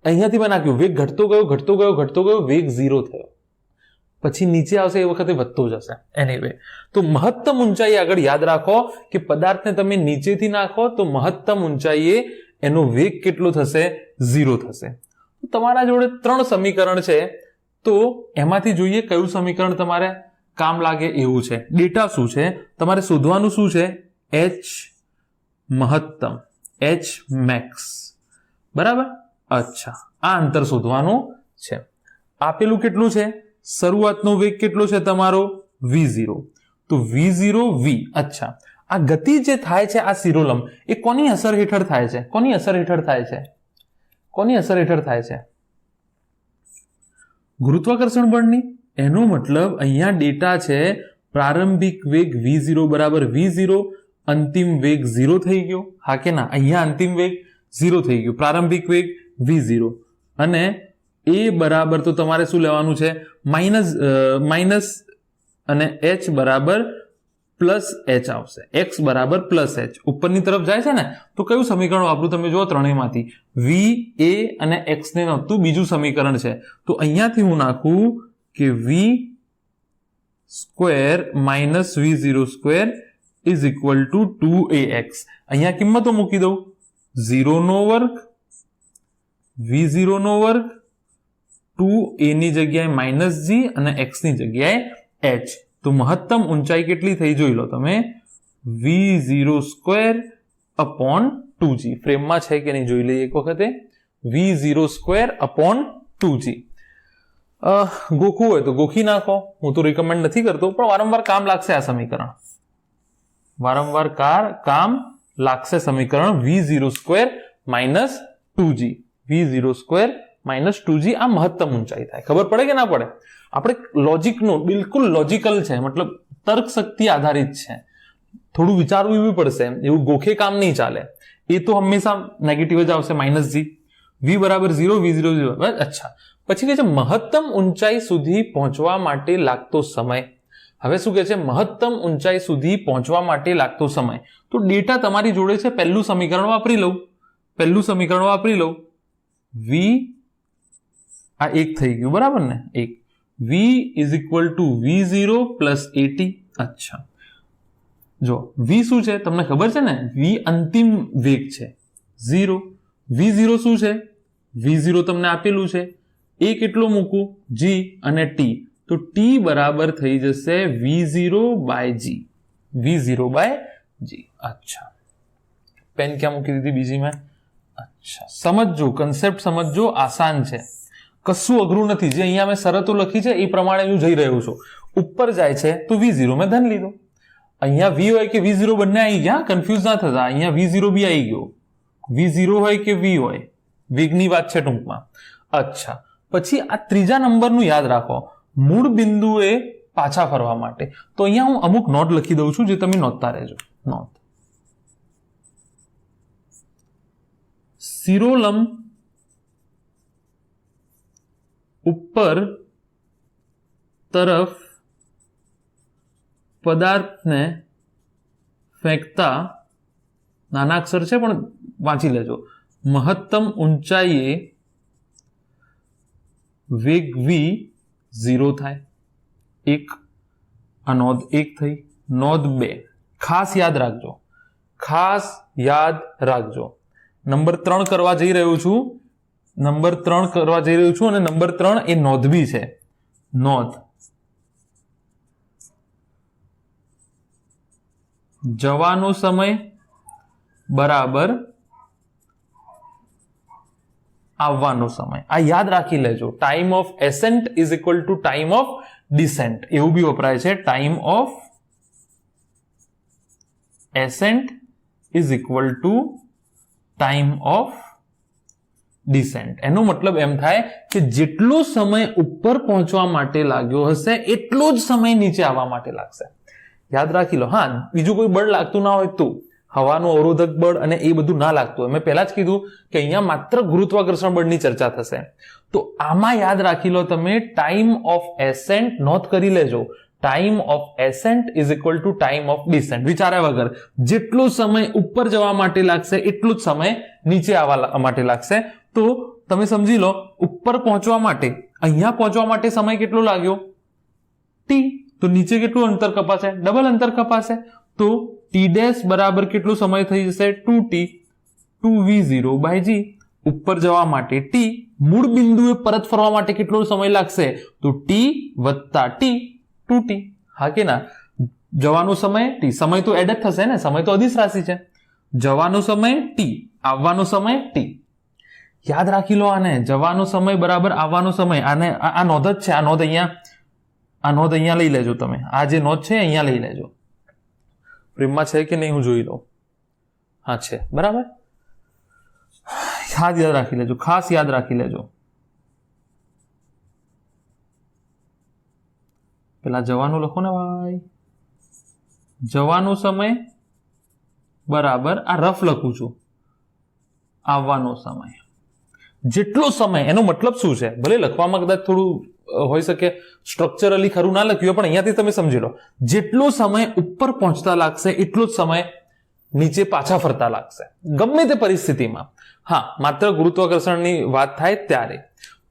અહીંયાથી મેં નાખ્યું, વેગ ઘટતો ગયો, વેગ 0 થયો, પછી નીચે આવશે એ વખતે વધતો જશે. એનીવે, તો મહત્તમ ઊંચાઈ આગળ યાદ રાખો કે પદાર્થને તમે નીચેથી નાખો તો મહત્તમ ઊંચાઈએ એનો વેગ કેટલો થશે? 0 થશે. તમારા જોડે 3 સમીકરણ છે, તો એમાંથી જોઈએ કયું સમીકરણ તમારે કામ લાગે એવું છે. ડેટા શું છે તમારે શોધવાનું? શું છે? h મહત્તમ, h મેક્સ, બરાબર? અચ્છા, આ અંતર શોધવાનું છે. આપેલું કેટલું છે? શરૂઆતનો વેગ કેટલો છે તમારો? v0. તો v0 v. અચ્છા, આ ગતિ જે થાય છે આ શિરોલંબ એ કોની અસર હેઠળ થાય છે? કોની અસર હેઠળ થાય છે? કોની અસર હેઠળ થાય છે? ગુરુત્વાકર્ષણ બળની. એનો મતલબ અહીંયા ડેટા છે પ્રારંભિક વેગ v0 બરાબર v0, અંતિમ વેગ 0 થઈ ગયો. હા કે ના? અહીંયા અંતિમ વેગ 0 થઈ ગયું, પ્રારંભિક વેગ v0 અને a બરાબર તો તમારે શું લેવાનું છે? માઇનસ અને h બરાબર પ્લસ h આવશે, x બરાબર પ્લસ h. ઉપરની તરફ જાય છે ને, તો કયું સમીકરણ વાપરું તમે જુઓ ત્રણેયમાંથી? v, a અને x ને નહોતું, બીજું સમીકરણ છે. તો અહીંયાથી હું નાખું કે v square minus v0 square is equal two 2ax. અહીંયા કિંમતો મૂકી દઉં, 0 નો વર્ગ, v0 નો વર્ગ, 2a ની જગ્યાએ માઇનસ g અને x ની જગ્યાએ h. તો મહત્તમ ઊંચાઈ કેટલી થઈ જોઈ લો તમે? v0 square upon 2g. ફ્રેમમાં છે કે નહીં જોઈ લઈએ એક વખતે. v0 square upon 2g. ગોખવું હોય તો ગોખી નાખો, હું તો રિકમેન્ડ નથી કરતો, પણ વારંવાર કામ લાગશે આ સમીકરણ, વારંવાર કામ લાગશે સમીકરણ. v0 square minus 2g, v0 square minus 2g. આ મહત્તમ ઊંચાઈ થાય. ખબર પડે કે ના પડે? આપણે લોજિકનું બિલકુલ લોજિકલ છે, મતલબ તર્ક શક્તિ આધારિત છે. થોડું વિચારવું બી પડશે, એવું ગોખે કામ નહીં ચાલે. એ તો હંમેશા નેગેટિવ જ આવશે, માઇનસ g. v બરાબર 0, v0 0. અચ્છા, પછી કહે છે મહત્તમ ઊંચાઈ સુધી પહોંચવા માટે લાગતો સમય. હવે શું કહે છે? મહત્તમ ઊંચાઈ સુધી પહોંચવા માટે લાગતો સમય. તો ડેટા તમારી જોડે છે, પહેલું સમીકરણ વાપરી લઉં, v આ એક થઈ ગયું, બરાબર ને? એક v is equal two v0 plus at. અચ્છા, જો v શું છે તમને ખબર છે ને? v અંતિમ વેગ છે 0. v0 શું છે? v0 તમને આપેલું છે, a કેટલો મૂકું? g અને t. તો t બરાબર થઈ જશે v0 બાય g. v0/g। अच्छा, पेन क्या मूकी दीधी बीजी में? अच्छा, समझो, कंसेप्ट समझो, आसान है, कशु अघरू नहीं। जे अहींया मैं शरतो लखी है ए प्रमाणे हूँ जई रह्यो छुं। ऊपर जाए छे तो v0 में धन लीधो, अहींया v होय के v0 बंने आई गया, कन्फ्यूज ना थता, अहींया v0 भी आई गयो, v0 होय के v होय, वेगनी वात छे टूंकमां। अच्छा, पछी आ त्रीजा नंबरनुं याद राखो, मूळ बिंदुए पाछा फरवा माटे। तो अहींया हूँ अमुक नोट लखी दઉં છું, जे तमे नोटता रहेजो। नोट, शिरोलंब ऊपर तरफ पदार्थ ने फेंकता, नाना अक्षर छे पण वांची लेजो, महत्तम ऊंचाईए वेग v 0 थाय। एक आ नोंध 1 थई। नोंध 2 खास याद राखजो, खास याद राखजो। नंबर 3 करवा जई रह्यो छुं, नंबर 3 करवा जई रह्यो छुं, अने नंबर 3 ए नोंध बी छे। नोंध, जवानो समय बराबर आववानो समय। आ याद राखी लेजो, time of ascent is equal to time of descent, एवं भी वपराय छे। Time of ascent is equal to time of descent. एनो मतलब एम थाय के जेटलो समय ऊपर पहोंचवा माटे लाग्यो हशे एटलो ज समय नीचे आववा माटे लागशे। याद राखी लो। हाँ, बीजું કોઈ બળ લાગતું ના હોય તો હવાનું અવરોધક બળ અને એ બધું ના લાગતું હોય, મેં પહેલા જ કીધું કે અહીંયા માત્ર ગુરુત્વાકર્ષણ બળની ચર્ચા થશે, તો આમાં યાદ રાખી લો તમે ટાઈમ ઓફ એસેન્ટ નોટ કરી લેજો। Time of ascent is equal to time of descent. વિચાર્યા વગર જેટલો સમય ઉપર જવા માટે લાગશે એટલો જ સમય નીચે આવવા માટે લાગશે। તો તમે સમજી લો, ઉપર પહોંચવા માટે, અહીંયા પહોંચવા માટે સમય કેટલો લાગ્યો? t। तो नीचे કેટલું અંતર કપાશે? ડબલ અંતર કપાશે। તો t ડેશ બરાબર કેટલો સમય થઈ જશે? 2t 2v0/g। ઉપર જવા માટે t, મૂળ બિંદુએ પરત ફરવા માટે કેટલો સમય લાગશે? તો t + t 2t। હા કે ના? જવાનો સમય t, સમય તો એડ જ થશે ને, સમય તો અદિશ રાશિ છે। જવાનો સમય t, આવવાનો સમય t। યાદ રાખી લો આને, જવાનો સમય બરાબર આવવાનો સમય। આને આ નોંધ જ છે, આ નોંધ અહીંયા, આ નોંધ અહીંયા લઈ લેજો તમે, આ જે નોંધ છે અહીંયા લઈ લેજો। પ્રેમમાં છે કે નહીં હું જોઈ લઉં। હા છે, બરાબર। યાદ રાખી લેજો, ખાસ યાદ રાખી લેજો। પેલા જવાનું લખો ને ભાઈ, જવાનો સમય બરાબર આ રફ લખું છું, આવવાનો સમય। જેટલો સમય, એનો મતલબ શું છે? ભલે લખવામાં કદાચ થોડું હોઈ શકે સ્ટ્રક્ચરલી ખરું ના લખ્યું, પણ અહીંયાથી તમે સમજી લો, જેટલો સમય ઉપર પહોંચતા લાગશે એટલો જ સમય નીચે પાછા ફરતા લાગશે, ગમે તે પરિસ્થિતિમાં। હા, માત્ર ગુરુત્વાકર્ષણની વાત થાય ત્યારે।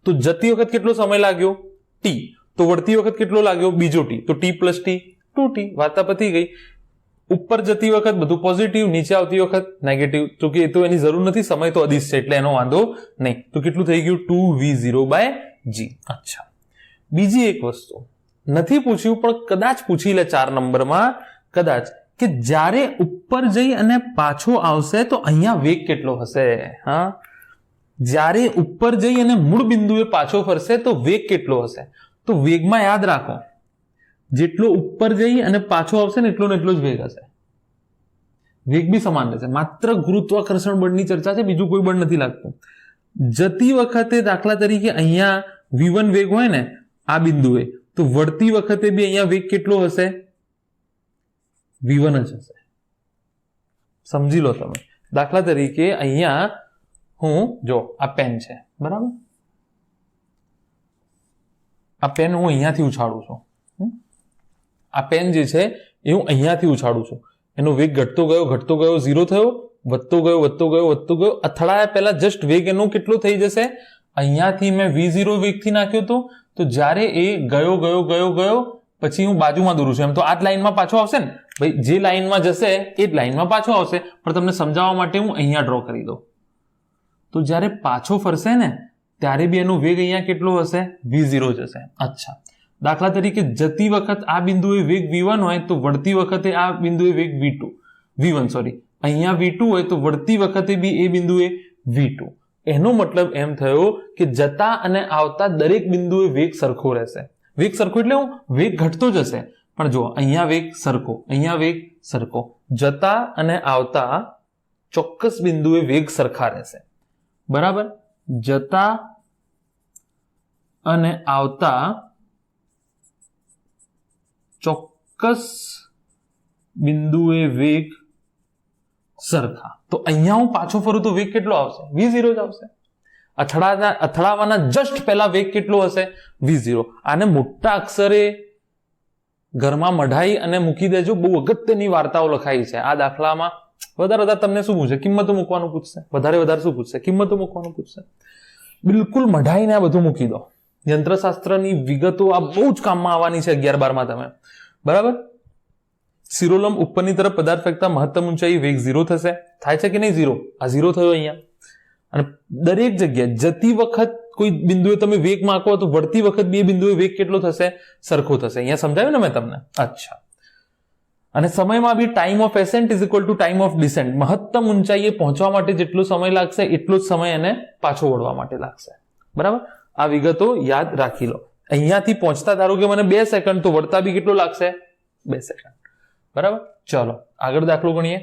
તો જતી વખત કેટલો સમય લાગ્યો? t। તો વળતી વખત કેટલો લાગ્યો? બીજો t। તો t + t 2t। વાર્તા પતી ગઈ। ઉપર જતી વખત બધું પોઝિટિવ, નીચે આવતી વખત નેગેટિવ। તો કે એ તો એની જરૂર નથી, સમય તો અદિશ છે એટલે એનો વાંધો નહીં। તો કેટલું થઈ ગયું? 2v0/g। અચ્છા, બીજી એક વસ્તુ નથી પૂછ્યું પણ કદાચ પૂછી લે 4 નંબરમાં, કદાચ, કે જ્યારે ઉપર જઈ અને પાછો આવશે તો અહીંયા વેગ કેટલો હશે? હા, જ્યારે ઉપર જઈ અને મૂળ બિંદુએ પાછો ફરશે તો વેગ કેટલો હશે? તો વેગમાં યાદ રાખો, જેટલો ઉપર જઈ અને પાછો આવશે ને એટલો જ વેગ હશે। વેગ બી સમાન રહેશે, માત્ર ગુરુત્વાકર્ષણ બળની ચર્ચા છે, બીજું કોઈ બળ નથી લાગતું। જતી વખતે દાખલા તરીકે અહીંયા v1 વેગ હોય ને આ બિંદુએ, તો વળતી વખતે બી અહીંયા વેગ કેટલો હશે? v1 જ હશે। સમજી લો તમે। દાખલા તરીકે અહીંયા હું, જો આ પેન છે, બરાબર, આ પેન હું અહીંયાથી ઉછાળું છું, આ પેન જે છે એ હું અહીંયાથી ઉછાળું છું, એનો વેગ ઘટતો ગયો 0 થયો, વધતો ગયો, અથડાયા પહેલા જસ્ટ વેગ એનો કેટલો થઈ જશે? અહીંયાથી મેં v0 વેગથી નાખ્યો હતો, તો જ્યારે એ ગયો પછી હું બાજુમાં દોરું છું, એમ તો આ જ લાઈનમાં પાછો આવશે ને ભાઈ, જે લાઈનમાં જશે એ જ લાઈનમાં પાછો આવશે, પણ તમને સમજાવવા માટે હું અહીંયા ડ્રો કરી દઉં। તો જ્યારે પાછો ફરશે ને ત્યારે બી એનો વેગ અહીંયા કેટલો હશે? v0 જ હશે। અચ્છા, દાખલા તરીકે જતી વખત આ બિંદુએ વેગ v1 હોય તો વળતી વખતે આ બિંદુએ વેગ v1 સોરી, અહીંયા v2 હોય તો વળતી વખતે બી એ બિંદુએ v2. એનો મતલબ એમ થયો કે જતા અને આવતા દરેક બિંદુએ વેગ સરખો રહેશે. વેગ સરખો એટલે વેગ ઘટતો જશે, પણ જો અહીંયા વેગ સરખો, અહીંયા વેગ સરખો, જતા અને આવતા ચોક્કસ બિંદુએ વેગ સરખા રહેશે. બરાબર, જતા અને આવતા ચોક્કસ બિંદુએ વેગ સરખા. તો અહીંયા હું પાછો ફરું તો વેગ કેટલો આવશે? v0 જ આવશે. અથડાવાના જસ્ટ પહેલા વેગ કેટલો હશે? v0. આને મોટા અક્ષરે ઘરમાં મઢાઈ અને મૂકી દેજો, બહુ અગત્યની વાર્તાઓ લખાઈ છે આ દાખલામાં. વધારે તમને શું પૂછે? કિંમતો મૂકવાનું પૂછશે. વધારે શું પૂછશે? કિંમતો મૂકવાનું પૂછશે. બિલકુલ મઢાઈને આ બધું મૂકી દો. યંત્રશાસ્ત્રની વિગતો આ બહુ જ કામમાં આવવાની છે 11-12 તમે. બરાબર, શિરોલંબ ઉપરની તરફ પદાર્થ ફેંકતા મહત્તમ ઊંચાઈ વેગ 0 થશે. થાય છે કે નહીં 0? આ 0 થયો અહીંયા. અને દરેક જગ્યાએ જતી વખત કોઈ બિંદુએ તમે વેગ માકો તો વળતી વખત બે બિંદુએ વેગ કેટલો થશે? સરખો થશે. અહીંયા સમજાયું ને મેં તમને? અચ્છા. અને સમયમાં બી time of ascent is equal to time of descent. મહત્તમ ઊંચાઈએ પહોંચવા માટે જેટલો સમય લાગશે એટલો જ સમય એને પાછો વળવા માટે લાગશે. બરાબર, આ વિગતો યાદ રાખી લો. અહીંયાથી પહોંચતા ધારો કે મને 2 સેકન્ડ, તો વળતા બી કેટલો લાગશે? 2 સેકન્ડ. બરાબર, ચલો આગળ દાખલો ગણીએ.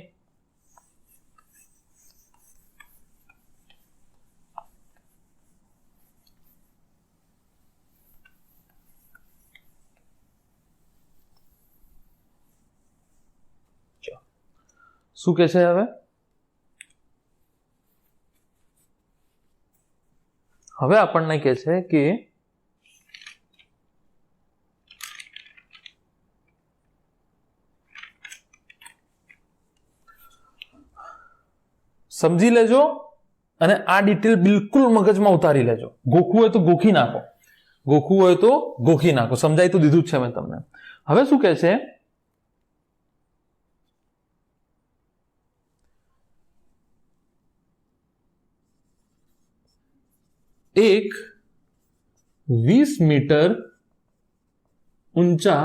શું કે છે હવે? હવે આપણને કહે છે કે સમજી લેજો અને આ ડિટેલ બિલકુલ મગજમાં ઉતારી લેજો. ગોખવું હોય તો ગોખી નાખો, ગોખવું હોય તો ગોખી નાખો. સમજાય તો દીધું જ છે મેં તમને. હવે શું કહે છે? એક 20 મીટર ઊંચા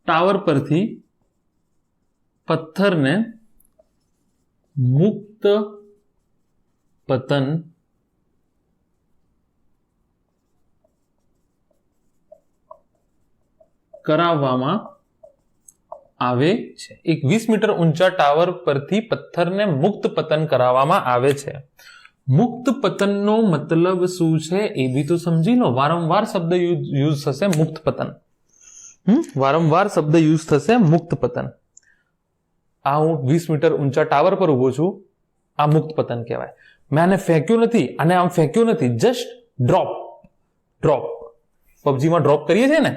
ટાવર પરથી પથ્થરને મુક્ત પતન કરાવવામાં આવે છે. એક 20 મીટર ઊંચા ટાવર પરથી પથ્થરને મુક્ત પતન કરાવવામાં આવે છે. મુક્ત પતનનો મતલબ શું છે એ બી તો સમજી લો. વારંવાર શબ્દ યુઝ થશે મુક્ત પતન. વારંવાર શબ્દ યુઝ થશે મુક્ત પતન. આ હું 20 મીટર ઊંચા ટાવર પર ઉભો છું, આ મુક્ત પતન કહેવાય. મેં આને ફેંક્યું નથી, આને આમ ફેંક્યું નથી, જસ્ટ ડ્રોપ. પબજીમાં ડ્રોપ કરીએ છીએ ને,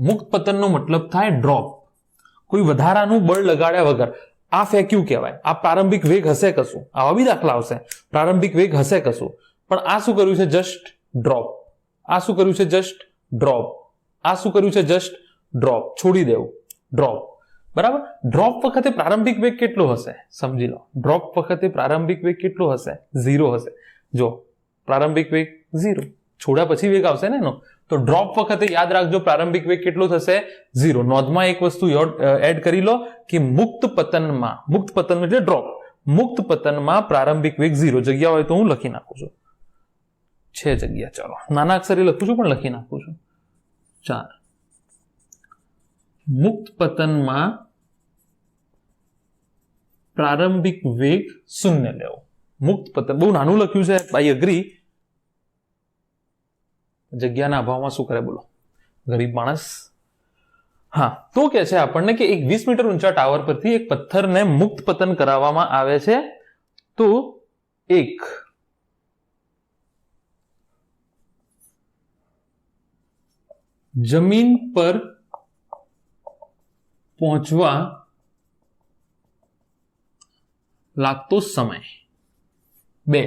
મુક્ત પતનનો મતલબ થાય ડ્રોપ. કોઈ વધારાનું બળ લગાડ્યા વગર આ ફેંક્યું કહેવાય. આ પ્રારંભિક વેગ હશે કશું, આવા બી દાખલા આવશે. પ્રારંભિક વેગ હશે કશું, પણ આ શું કર્યું છે? Just drop. આ શું કર્યું છે? Just drop. આ શું કર્યું છે? Just drop. છોડી દેવું, ડ્રોપ. બરાબર, ડ્રોપ વખતે પ્રારંભિક વેગ કેટલો હશે? સમજી લો. ડ્રોપ વખતે પ્રારંભિક વેગ કેટલો હશે? 0 હશે. જો પ્રારંભિક વેગ 0, છોડ્યા પછી વેગ આવશે ને એનો. તો ડ્રોપ વખતે યાદ રાખજો પ્રારંભિક વેગ કેટલો થશે? 0. નોંધમાં એક વસ્તુ એડ કરી લો કે મુક્ત પતનમાં, મુક્ત પતન એટલે ડ્રોપ, મુક્ત પતનમાં પ્રારંભિક વેગ 0. જગ્યા હોય તો હું લખી નાખું છું. છે જગ્યા, ચલો નાના અક્ષરે લખું છું પણ લખી નાખું છું. 4. મુક્ત પતનમાં પ્રારંભિક વેગ 0 લેવો. મુક્ત પતન બહુ નાનું લખ્યું છે, આઈ અગ્રી. જગ્યાના અભાવમાં શું કરે બોલો ગરીબ માણસ. હા, તો કે છે આપણને કે એક 20 મીટર ઊંચા ટાવર પરથી એક પથ્થરને મુક્ત પતન કરાવવામાં આવે છે. તો એક જમીન પર પહોંચવા લાગતો સમય. 2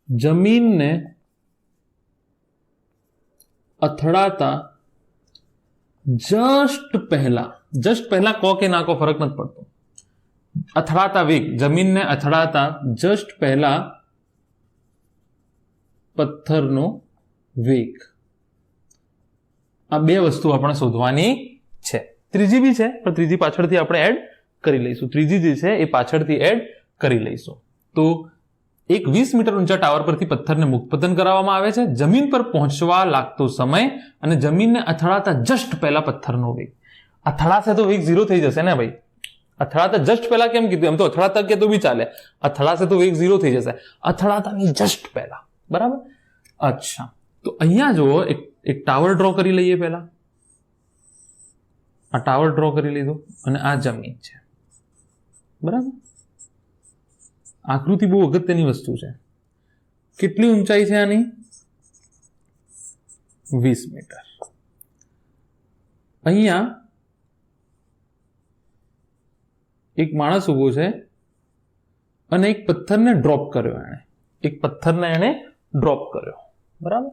જમીનને અથડાતા જસ્ટ પહેલા કો કે ના કો ફરક નથી પડતો. અથડાતા વેગ, જમીનને અથડાતા જસ્ટ પહેલા પથ્થરનો વેગ. આ બે વસ્તુ આપણે શોધવાની છે. ત્રીજી બી છે, પણ ત્રીજી પાછળથી આપણે એડ કરી લઈશું. ત્રીજી જે છે એ પાછળથી એડ કરી લઈશું. તો એક 20 મીટર ઊંચા ટાવર પરથી પથ્થરને મુક્તપતન કરાવવામાં આવે છે. જમીન પર પહોંચવા લાગતો સમય અને જમીનને અથડાતા જસ્ટ પહેલા પથ્થરનો વેગ. અથડાશે તો વેગ 0 થઈ જશે ને ભાઈ. અથડાતા જસ્ટ પહેલા કેમ કીધું? એમ તો અથડાતા કે તો બી ચાલે. અથડાશે તો વેગ 0 થઈ જશે. અથડાતાની જસ્ટ પહેલા. બરાબર? અચ્છા, તો અહીંયા જુઓ, એક ટાવર ડ્રો કરી લઈએ પહેલા. આ ટાવર ડ્રો કરી લીધો અને આ જમીન છે. બરાબર? આકૃતિ બહુ અગત્યની વસ્તુ છે. કેટલી ઊંચાઈ છે આની? 20 મીટર. અહીંયા એક માણસ ઉભો છે અને એક પથ્થરને ડ્રોપ કર્યો. એક પથ્થરને એને ડ્રોપ કર્યો. બરાબર?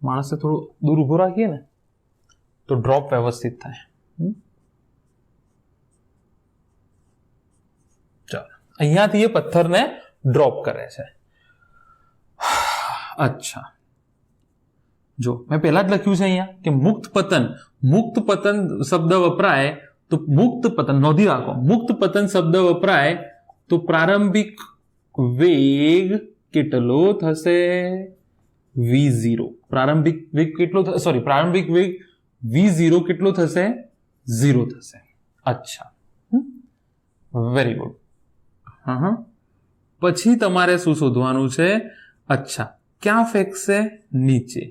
માણસે થોડું દૂર ઉભો રાખીએ ને તો ડ્રોપ વ્યવસ્થિત થાય. ચાલો, અહીંયાથી એ પથ્થરને ડ્રોપ કરે છે. અચ્છા, જો મેં પહેલા જ લખ્યું છે અહીંયા કે મુક્ત પતન. મુક્ત પતન શબ્દ વપરાય તો મુક્ત પતન નોંધી રાખો. મુક્ત પતન શબ્દ વપરાય તો પ્રારંભિક વેગ કેટલો થશે? v0. પ્રારંભિક વેગ કેટલો થશે? સોરી, પ્રારંભિક વેગ v0 કેટલો થશે? 0 થશે. અચ્છા, વેરી ગુડ. પછી તમારે શું શોધવાનું છે? અચ્છા, ક્યાં ફેંકશે? નીચે.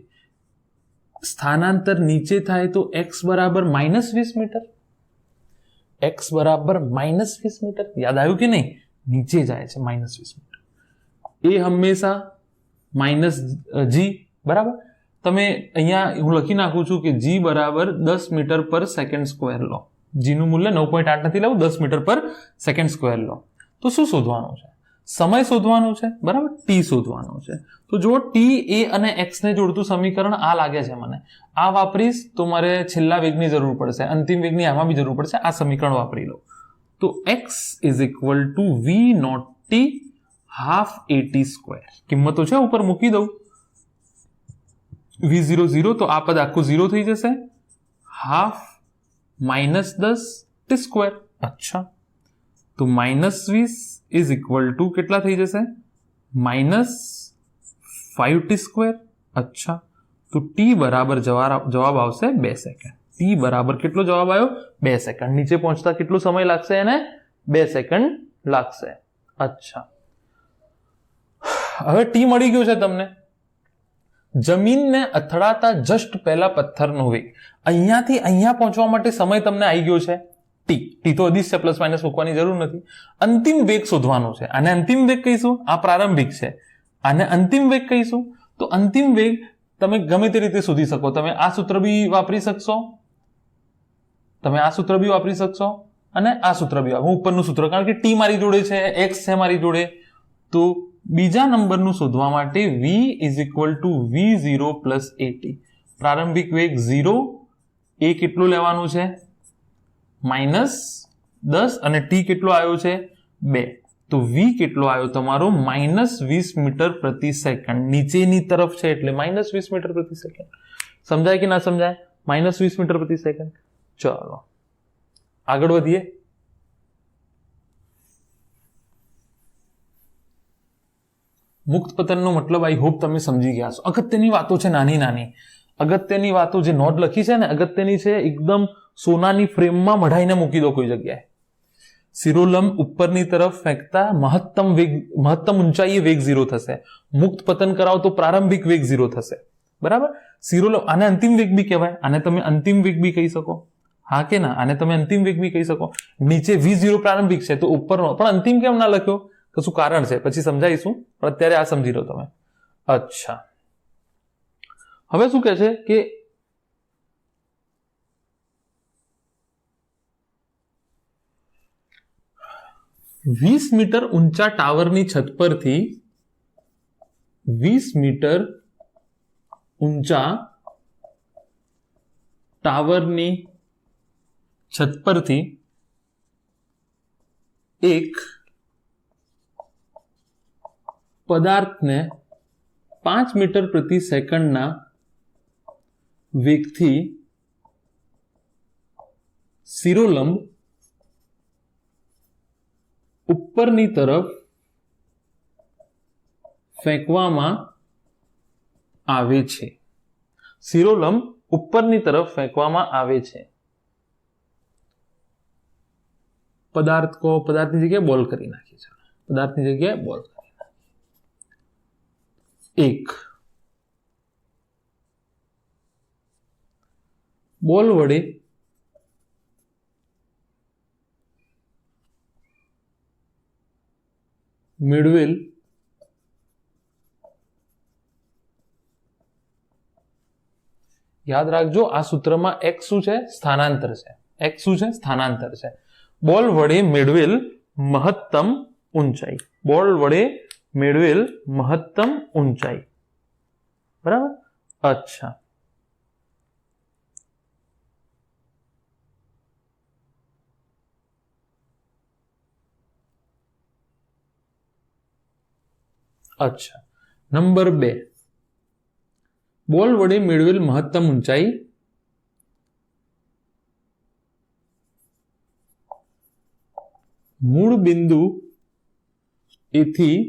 સ્થાનાંતર નીચે થાય તો x બરાબર -20 મીટર. x બરાબર -20 મીટર. યાદ આવ્યું કે નહીં? નીચે જાય છે -20 મીટર. એ હંમેશા -g. બરાબર? તમે અહીંયા હું લખી નાખું છું કે g બરાબર 10 મીટર પર સેકન્ડ સ્ક્વેર લો. g નું મૂલ્ય 9.8 નથી લેવું, 10 મીટર પર સેકન્ડ સ્ક્વેર લો. તો શું શોધવાનું છે? સમય શોધવાનો છે. બરાબર? t શોધવાનો છે. તો જો t, a અને x ને જોડતું સમીકરણ આ લાગે છે મને. આ વાપરીશ તો મારે છેલ્લા વેગની જરૂર પડશે, અંતિમ વેગની આમાં બી જરૂર પડશે. આ સમીકરણ વાપરી લો. તો x = v0t half at square. કિંમતો છે ઉપર મૂકી દઉં. v0 0 તો આ પદ આખું 0 થઈ જશે. Half -10 t square. અચ્છા, તો -20 = કેટલા થઈ જશે? -5t square. અચ્છા, તો t બરાબર જવાબ આવશે 2 સેકન્ડ. t બરાબર કેટલો જવાબ આવ્યો? 2 સેકન્ડ. નીચે પહોંચતા કેટલો સમય લાગશે? એને 2 સેકન્ડ લાગશે. અચ્છા, હવે t મળી ગયું છે તમને. જમીનને અથડાતા જસ્ટ પહેલા પથ્થરનો વેગ. અહીંયાથી અહીંયા પહોંચવા માટે સમય તમને આવી ગયો છે t તો અદિશ છે, પ્લસ માઇનસ મૂકવાની જરૂર નથી. અંતિમ વેગ શોધવાનો છે. આને અંતિમ વેગ કહીશું. આ પ્રારંભિક છે. આને અંતિમ વેગ કહીશું. તો અંતિમ વેગ તમે ગમે તે રીતે શોધી શકો. તમે આ સૂત્ર બી વાપરી શકશો, તમે આ સૂત્ર બી વાપરી શકશો અને આ સૂત્ર બી. હું ઉપરનું સૂત્ર, કારણ કે t મારી જોડે છે, x છે મારી જોડે, તો બીજા નંબરનું શોધવા માટે v = v0 + at. પ્રારંભિક વેગ 0, a કેટલું લેવાનું છે? -10 અને t કેટલો આવ્યો છે? 2. તો v કેટલો આવ્યો તમારો? -20 મીટર પ્રતિ સેકન્ડ. નીચેની તરફ છે એટલે -20 મીટર પ્રતિ સેકન્ડ. સમજાય કે ના સમજાય? -20 મીટર પ્રતિ સેકન્ડ. ચાલો આગળ વધીએ. મુક્ત પતનનો મતલબ આઈ હોપ તમે સમજી ગયા છો. અગત્યની વાતો છે, નાની નાની અગત્યની વાતો. જે નોટ લખી છે ને અગત્યની છે. એકદમ સોનાની ફ્રેમમાં મઢાઈને મૂકી દો કોઈ જગ્યાએ. શિરોલંબ ઉપરની તરફ ફેંકતા મહત્તમ ઊંચાઈએ વેગ 0 થશે. મુક્ત પતન કરાવો તો પ્રારંભિક વેગ 0 થશે. બરાબર? શિરોલંબ, આને અંતિમ વેગ બી કહેવાય. આને તમે અંતિમ વેગ બી કહી શકો. હા કે ના? આને તમે અંતિમ વેગ બી કહી શકો. નીચે v0 પ્રારંભિક છે તો ઉપરનો પણ અંતિમ કેમ ના લખ્યો? કશું કારણ છે, પછી સમજાવીશું. પણ અત્યારે આ સમજી લો તમે. અચ્છા, હવે શું કહે છે કે 20 મીટર ઊંચા ટાવરની છત પરથી 20 મીટર ઊંચા ટાવરની છત પરથી એક પદાર્થને 5 મીટર પ્રતિ સેકન્ડના વેગથી શિરોલંબ ઉપરની તરફ ફેંકવામાં આવે છે. શિરોલંબ ઉપરની તરફ ફેંકવામાં આવે છે. પદાર્થ કો પદાર્થની જગ્યાએ બોલ કરી નાખી છે. પદાર્થની જગ્યાએ બોલ કરી નાખી. એક બોલ વડે મેળવેલ યાદ રાખજો આ સૂત્રમાં x શું છે? સ્થાનાંતર છે. x શું છે? સ્થાનાંતર છે. બોલ વડે મેળવેલ મહત્તમ ઊંચાઈ. બોલ વડે મેળવેલ મહત્તમ ઊંચાઈ. બરાબર. અચ્છા, અચ્છા. નંબર 2, બોલ વડે મેળવેલ મહત્તમ ઊંચાઈ મૂળ બિંદુ એથી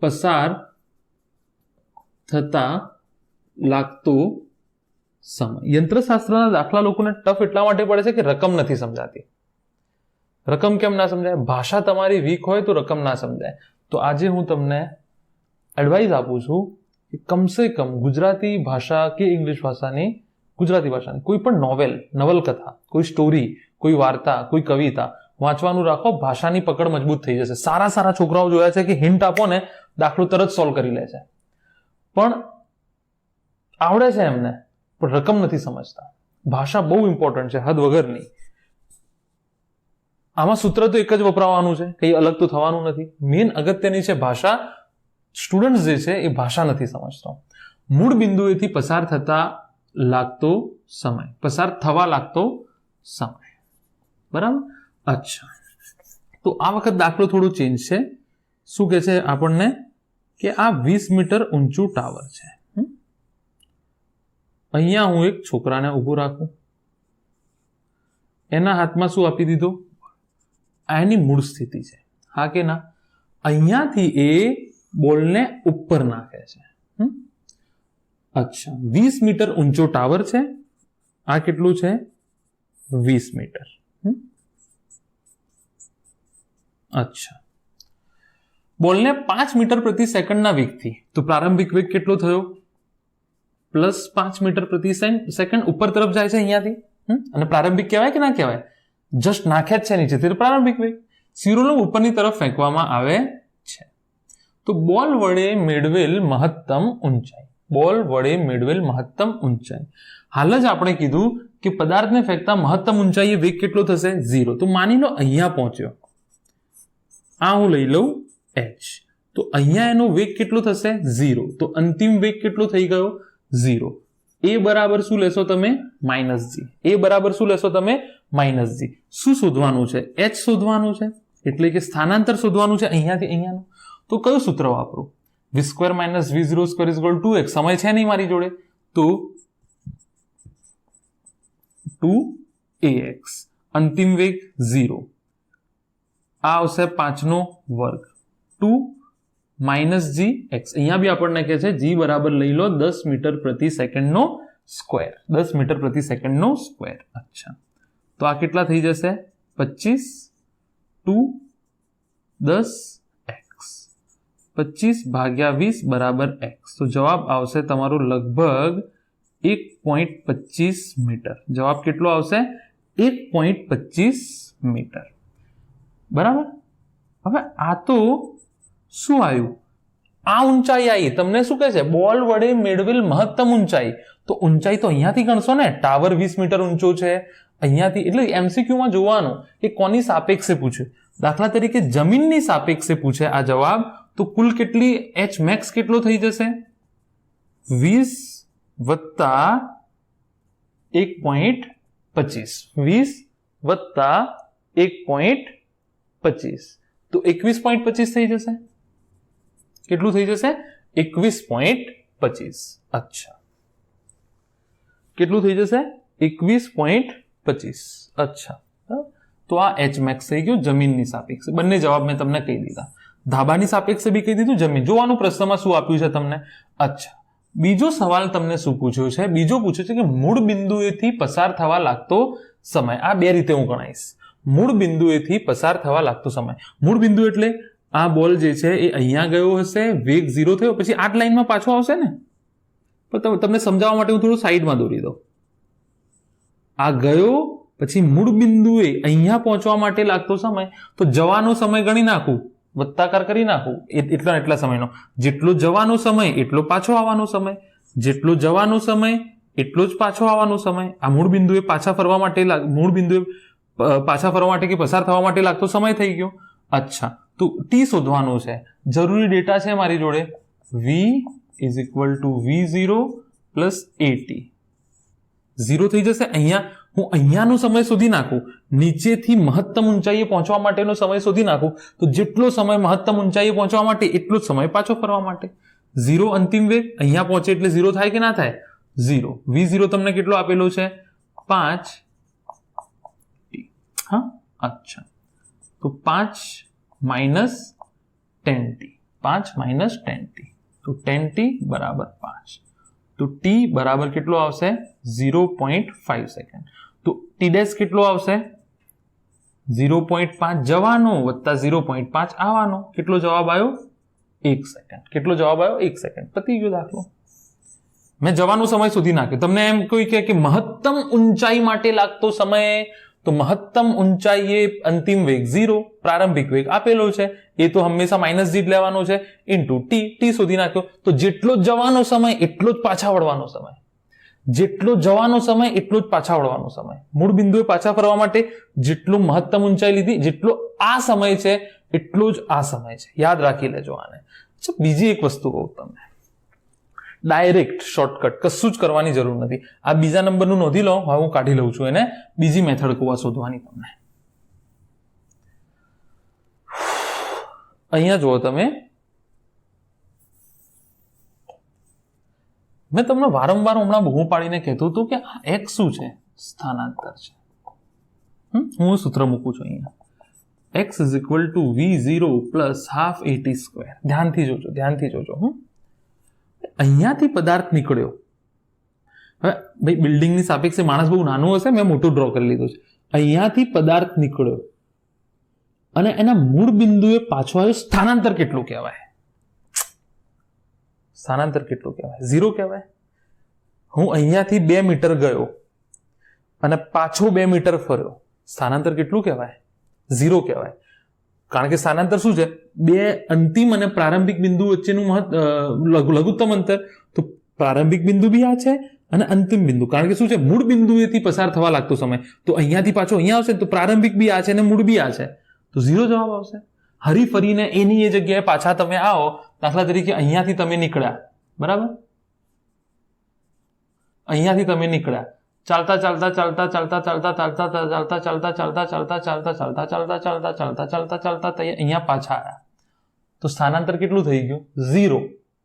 પસાર થતા લાગતો સમય. યંત્રશાસ્ત્રના દાખલા લોકોને ટફ એટલા માટે પડે છે કે રકમ નથી સમજાતી. રકમ કેમ ના સમજાય? ભાષા તમારી વીક હોય તો રકમ ના સમજાય. તો આજે હું તમને એડવાઇસ આપું છું કે કમસે કમ ગુજરાતી ભાષા કે ઇંગ્લિશ ભાષાની, ગુજરાતી ભાષાની કોઈ પણ નોવેલ, નવલકથા, કોઈ સ્ટોરી, કોઈ વાર્તા, કોઈ કવિતા વાંચવાનું રાખો. ભાષાની પકડ મજબૂત થઈ જશે. સારા સારા છોકરાઓ જોયા છે કે હિન્ટ આપો ને દાખલો તરત સોલ્વ કરી લે છે, પણ આવડે છે એમને, પણ રકમ નથી સમજતા. ભાષા બહુ ઇમ્પોર્ટન્ટ છે, હદ વગરની. આમાં સૂત્ર તો એક જ વપરાવાનું છે, કંઈ અલગ તો થવાનું નથી. મેઇન અગત્યની છે ભાષા. સ્ટુડન્ટ જે છે એ ભાષા નથી સમજતો. મૂળ બિંદુએથી પસાર થતા લાગતો સમય, પસાર થવા લાગતો સમય. બરાબર. અચ્છા, તો આ વખત દાખલો થોડો ચેન્જ છે. શું કે છે આપણને કે આ 20 મીટર ઊંચું ટાવર છે. અહીંયા હું એક છોકરાને ઊભું રાખું, એના હાથમાં શું આપી દીધું? એની મૂળ સ્થિતિ છે, હા કે ના? અહીંયાથી એ બોલને ઉપર નાખે છે. અચ્છા, 20 મીટર ઊંચો ટાવર છે. આ કેટલું છે? 20 મીટર. અચ્છા, બોલને 5 મીટર પ્રતિ સેકન્ડના વેગથી, તો પ્રારંભિક વેગ કેટલો થયો? +5 મીટર પ્રતિ સેકન્ડ ઉપર તરફ જાય છે અહીંયાથી. અને પ્રારંભિક કહેવાય કે ના કહેવાય? જસ્ટ નાખે જ છે નીચેથી, પ્રારંભિક વેગ. શિરોલંબ ઉપરની તરફ ફેંકવામાં આવે છે. તો બોલ વડે મેળવેલ મહત્તમ ઊંચાઈ, બોલ વડે મેળવેલ મહત્તમ ઊંચાઈ. હાલ જ આપણે કીધું કે પદાર્થને ફેંકતા મહત્તમ ઊંચાઈએ વેગ કેટલો થશે? 0. તો માની લો અહીંયા પહોંચ્યો, આ હું લઈ લઉં h, તો અહીંયા એનો વેગ કેટલો થશે? 0. તો અંતિમ વેગ કેટલો થઈ ગયો? 0. એ બરાબર શું લેશો તમે? -g. એ બરાબર શું લેશો તમે? -g. શું શોધવાનું છે? h શોધવાનું છે, એટલે કે સ્થાનાંતર શોધવાનું છે અહીંયાથી અહીંયાનું. તો કયું સૂત્ર વાપરું? v² - v02 = 2x. સમય છે નહીં મારી જોડે, તો 2ax. અંતિમ વેગ 0. આ આવશે 5 નો વર્ગ. 2 - gx. અહીંયા બી આપણને કહે છે g બરાબર લઈ લો 10 મીટર પ્રતિ સેકન્ડનો સ્ક્વેર. 10 મીટર પ્રતિ સેકન્ડનો સ્ક્વેર. અચ્છા, તો આ કેટલા થઈ જશે? 25 2 10x. 25 ભાગ્યા 20 બરાબર x. તો જવાબ આવશે તમારો લગભગ 1.25 મીટર. જવાબ કેટલો આવશે? 1.25 મીટર. બરાબર. હવે આ તો શું આવ્યું? આ ઊંચાઈ આવી. તમને શું કહે છે? બોલ વડે મેળવેલ મહત્તમ ઊંચાઈ. તો ઊંચાઈ તો અહીંયાથી ગણશો ને. ટાવર 20 મીટર ઊંચો છે અહીંયાથી, એટલે MCQમાં જોવાનું કે કોની સાપેક્ષે પૂછ્યું. દાખલા તરીકે જમીનની સાપેક્ષે પૂછે આ જવાબ, તો કુલ કેટલી h max કેટલો થઈ જશે? 20 વત્તા 1.25. 20 વત્તા 1.25. તો 21.25 થઈ જશે. કેટલું થઈ જશે? 21.25. અચ્છા, કેટલું થઈ જશે? 21.25. અચ્છા, તો આ એચ મેક્સ થઈ ગયું જમીનની સાપેક્ષે. બંને જવાબ મેં તમને કહી દીધા. ધાબાની સાપેક્ષે બી કહી દીધું, જમીન. જોવાનું પ્રશ્નમાં શું આપ્યું છે તમને. અચ્છા, બીજો સવાલ તમને શું પૂછ્યો છે? બીજો પૂછ્યો છે કે મૂળ બિંદુએથી પસાર થવા લાગતો સમય. આ બે રીતે હું ગણાવીશ. મૂળ બિંદુએથી પસાર થવા લાગતો સમય. મૂળ બિંદુ એટલે આ બોલ જે છે એ અહીંયા ગયો હશે, વેગ 0 થયો, પછી આ લાઈનમાં પાછો આવશે ને. પણ તમને સમજાવવા માટે હું થોડું સાઈડમાં દોરી દઉં. આ ગયો, પછી મૂળ બિંદુએ અહીંયા પહોંચવા માટે લાગતો સમય, તો જવાનો સમય ગણી નાખું, વત્તાકાર કરી નાખું, એટલા સમયનો. જેટલો જવાનો સમય એટલો પાછો આવવાનો સમય, જેટલો જવાનો સમય એટલો જ પાછો આવવાનો સમય. આ મૂળ બિંદુએ પાછા ફરવા માટે કે પસાર થવા માટે લાગતો સમય થઈ ગયો. અચ્છા, તો ટી શોધવાનું છે. જરૂરી ડેટા છે મારી જોડે. v = v0 + at. 0 થઈ જશે. અહીંયા હું અહીંયાનો સમય શોધી નાખું, નીચેથી મહત્તમ ઊંચાઈએ પહોંચવા માટેનો સમય શોધી નાખું, તો જેટલો સમય મહત્તમ ઊંચાઈએ પહોંચવા માટે એટલો જ સમય પાછો ફરવા માટે. 0 અંતિમ વેગ, અહીંયા પહોંચે એટલે 0 થાય કે ના થાય? 0. v0 તમને કેટલો આપેલો છે? 5t. હા, અચ્છા, તો 5 - 10t. 5 - 10t, તો 10t = 5. તો t બરાબર કેટલો આવશે? 0.5 સેકન્ડ. તો t ડેશ કેટલો આવશે? 0.5 જવાનો વત્તા 0.5 આવવાનો. કેટલો જવાબ આવ્યો? 1 સેકન્ડ. કેટલો જવાબ આવ્યો? 1 સેકન્ડ. પતી ગયો દાખલો. મેં જવાનો સમય શોધી નાખ્યો. તમને એમ કોઈ કહે કે મહત્તમ ઊંચાઈ માટે લાગતો સમય, તો મહત્તમ ઊંચાઈએ અંતિમ વેગ 0, પ્રારંભિક વેગ આપેલો છે, એ તો હંમેશા -g જ લેવાનો છે, ઇન્ટુ t શોધી નાખ્યો. તો જેટલો જવાનો સમય એટલો જ પાછા વળવાનો સમય. જેટલો જવાનો સમય એટલો જ પાછા વળવાનો સમય. મૂળ બિંદુએ પાછા ફરવા માટે જેટલો મહત્તમ ઊંચાઈ લીધી, જેટલો આ સમય છે એટલો જ આ સમય છે. યાદ રાખી લેજો આને. બીજી એક વસ્તુ કહું તમને, ડાયરેક્ટ શોર્ટકટ, કશું જ કરવાની જરૂર નથી. આ બીજા નંબરનું નોંધી લો. હવે હું કાઢી લઉં છું એને. બીજી મેથડ કહું શોધવાની તમને. અહીંયા જુઓ તમે, મેં તમને વારંવાર હમણાં બહુ પાડીને કહેતો હતો કે આ x શું છે? સ્થાનાંતર છે. હું સૂત્ર મૂકું છું અહીંયા. x = v0 + ½ at². ધ્યાનથી જોજો. અહીંયાથી પદાર્થ નીકળ્યો. હવે ભાઈ બિલ્ડિંગની સાપેક્ષે માણસ બહુ નાનું હશે, મેં મોટું ડ્રો કરી લીધું છે. અહીંયાથી પદાર્થ નીકળ્યો અને એના મૂળ બિંદુએ પાછો આવ્યો. સ્થાનાંતર કેટલું કહેવાય? સ્થાનાંતર કેટલું કહેવાય? 0 કહેવાય. હું અહીંયાથી 2 મીટર ગયો અને પાછો 2 મીટર ફર્યો. સ્થાનાંતર કેટલું કહેવાય? 0 કહેવાય. કારણ કે સ્થાનાંતર શું છે? 2 અંતિમ અને પ્રારંભિક બિંદુ વચ્ચેનું લઘુત્તમ અંતર. તો પ્રારંભિક બિંદુ બી આ છે અને અંતિમ બિંદુ. કારણ કે શું છે? મૂળ બિંદુએથી પસાર થવા લાગતો સમય. તો અહીંયાથી પાછો અહીંયા આવશે, તો પ્રારંભિક બી આ છે અને મૂળ બી આ છે, તો 0 જવાબ આવશે. હરી ફરીને એની એ જગ્યાએ પાછા તમે આવો. દાખલા તરીકે અહીંયાથી તમે નીકળ્યા, બરાબર? અહીંયાથી તમે નીકળ્યા, ચાલતા અહીંયા પાછા આવ્યા, તો સ્થાનાંતર કેટલું થઈ ગયું? 0.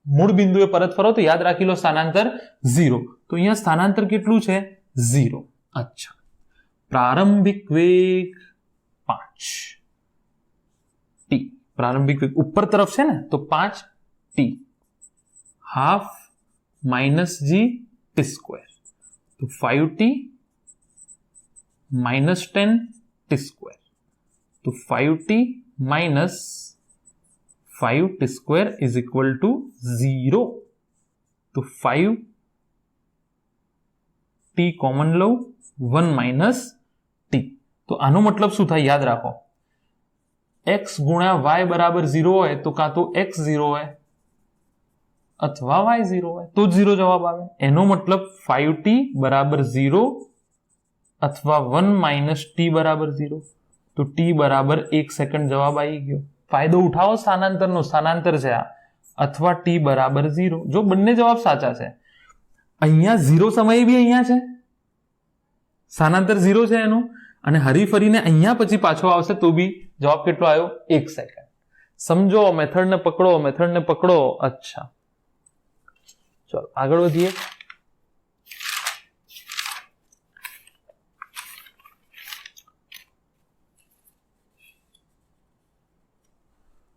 મૂળ બિંદુએ પરત ફરો તો યાદ રાખી લો, સ્થાનાંતર 0. તો અહીંયા સ્થાનાંતર કેટલું છે? 0. અચ્છા, પ્રારંભિક વેગ 5t. પ્રારંભિક વેગ ઉપર તરફ છે ને, તો 5t ½ - g t². તો 5t - 10t². તો 5t - 5t² = 0. તો 5t કોમન લો, 1 - t. તો આનો મતલબ શું થાય? યાદ રાખો, x × y = 0 હોય તો કાં તો x 0 હોય અથવા y 0 હોય, તો જ 0 જવાબ આવે. એનો મતલબ 5t = 0 અથવા 1 - t = 0. તો t = 1 સેકન્ડ જવાબ આવી ગયો. ફાયદો ઉઠાવો સ્થાનાંતરનો. સ્થાનાંતર છે આ. અથવા t = 0. જો બંને જવાબ સાચા છે. અહીંયા 0 સમયે બી અહીંયા છે, સ્થાનાંતર 0 છે એનું. અને હરીફરીને અહીંયા પછી પાછો આવશે તો બી જવાબ કેટલો આવ્યો? 1 સેકન્ડ. સમજો, મેથડને પકડો. અચ્છા, ચલો આગળ વધીએ.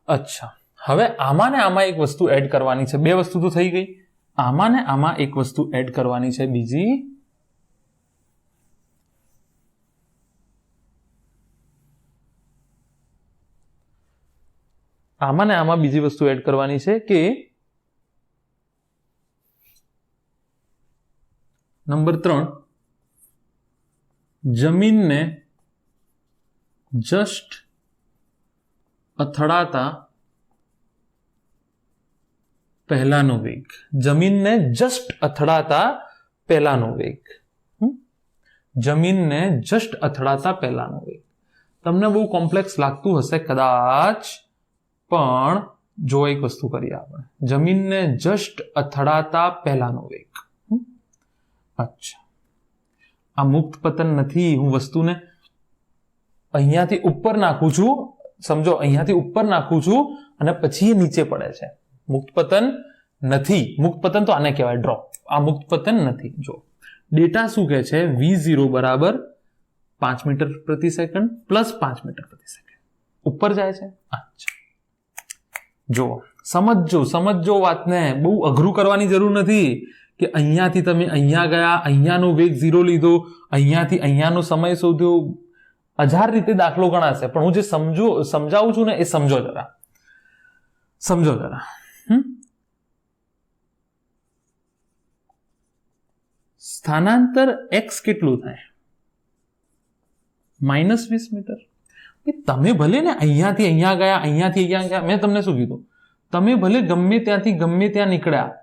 અચ્છા, હવે આમાં ને આમાં એક વસ્તુ એડ કરવાની છે. 2 વસ્તુ તો થઈ ગઈ. આમાં ને આમાં એક વસ્તુ એડ કરવાની છે, બીજી. આમાં ને આમાં બીજી વસ્તુ એડ કરવાની છે કે નંબર 3, જમીનને જસ્ટ અથડાતા પહેલાનો વેગ. જમીનને જસ્ટ અથડાતા પહેલાનો વેગ. જમીનને જસ્ટ અથડાતા પહેલાનો વેગ. તમને બહુ કોમ્પ્લેક્સ લાગતું હશે કદાચ, પણ જો એક વસ્તુ કરીએ આપણે. જમીનને જસ્ટ અથડાતા પહેલાનો વેગ. અચ્છા, આ મુક્ત પતન નથી. હું વસ્તુને અહીંયાથી ઉપર નાખું છું, સમજો, અહીંયાથી ઉપર નાખું છું અને પછી એ નીચે પડે છે. મુક્ત પતન નથી. મુક્ત પતન તો આને કહેવાય ડ્રોપ. આ મુક્ત પતન નથી. જો ડેટા શું કહે છે? V0 બરાબર 5 મીટર પ્રતિ સેકન્ડ પ્લસ 5 મીટર પ્રતિ સેકન્ડ ઉપર જાય છે. અચ્છા, જો સમજજો વાતને. બહુ અઘરું કરવાની જરૂર નથી કે અહીંયાથી તમે અહીંયા ગયા, અહીંયાનો વેગ 0 લીધો, અહીંયાથી અહીંયાનો સમય શોધ્યો. 1000 રીતે દાખલો ગણાશે, પણ હું જે સમજાવું છું ને એ સમજો જરા. સ્થાનાંતર x કેટલું થાય? -20 મીટર. તમે ભલે ને અહીંયાથી અહીંયા ગયા, અહીંયાથી અહીંયા ગયા, મેં તમને શું કીધું? તમે ભલે ગમે ત્યાંથી ગમે ત્યાં નીકળ્યા,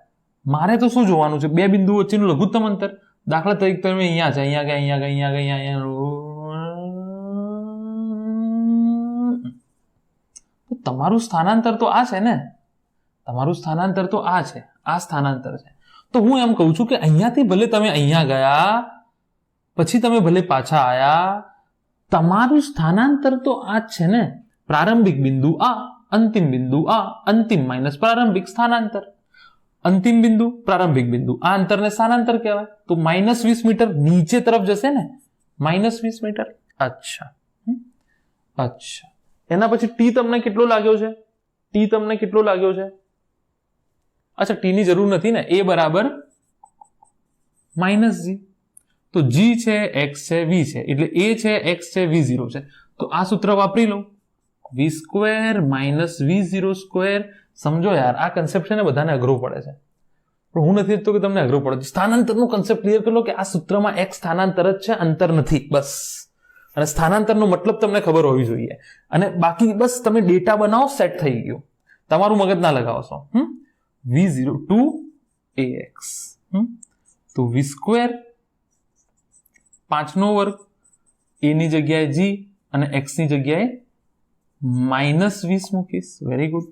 મારે તો શું જોવાનું છે? 2 બિંદુ વચ્ચેનું લઘુત્તમ અંતર. દાખલા તરીકે તમે અહીંયા છે, અહીંયા તમારું સ્થાનાંતર તો આ છે ને. તમારું સ્થાનાંતર તો આ છે, આ સ્થાનાંતર છે. તો હું એમ કહું છું કે અહીંયાથી ભલે તમે અહીંયા ગયા, પછી તમે ભલે પાછા આયા, તમારું સ્થાનાંતર તો આ જ છે ને. પ્રારંભિક બિંદુ આ, અંતિમ બિંદુ આ, અંતિમ માઇનસ પ્રારંભિક સ્થાનાંતર. અંતિમ બિંદુ, પ્રારંભિક બિંદુ, આ અંતરને સ્થાનાંતર કહેવાય. તો -20 મીટર નીચે તરફ જશે ને, -20 મીટર. અચ્છા, એના પછી ટી તમને કેટલો લાગ્યો છે? અચ્છા, ટી ની જરૂર નથી ને. a બરાબર -g. તો g છે, x છે, v છે, એટલે a છે, x છે, v0 છે. તો આ સૂત્ર વાપરી લો, v² - v0². સમજો યાર, આ કન્સેપ્ટ છે ને બધાને અઘરો પડે છે, પણ હું નથી ઈચ્છતો કે તમને અઘરો પડે. સ્થાનાંતરનો કન્સેપ્ટ ક્લિયર કરી લો કે આ સૂત્રમાં x સ્થાનાંતર જ છે, અંતર નથી, બસ. અને સ્થાનાંતરનો મતલબ તમને ખબર હોવી જોઈએ. અને બાકી બસ તમે ડેટા બનાવો, સેટ થઈ ગયું. તમારું મગજ ના લગાવશો. v0 2ax. તો v² 5 નો વર્ગ, a ની જગ્યાએ g અને x ની જગ્યાએ -20 મૂકીશ. Very good.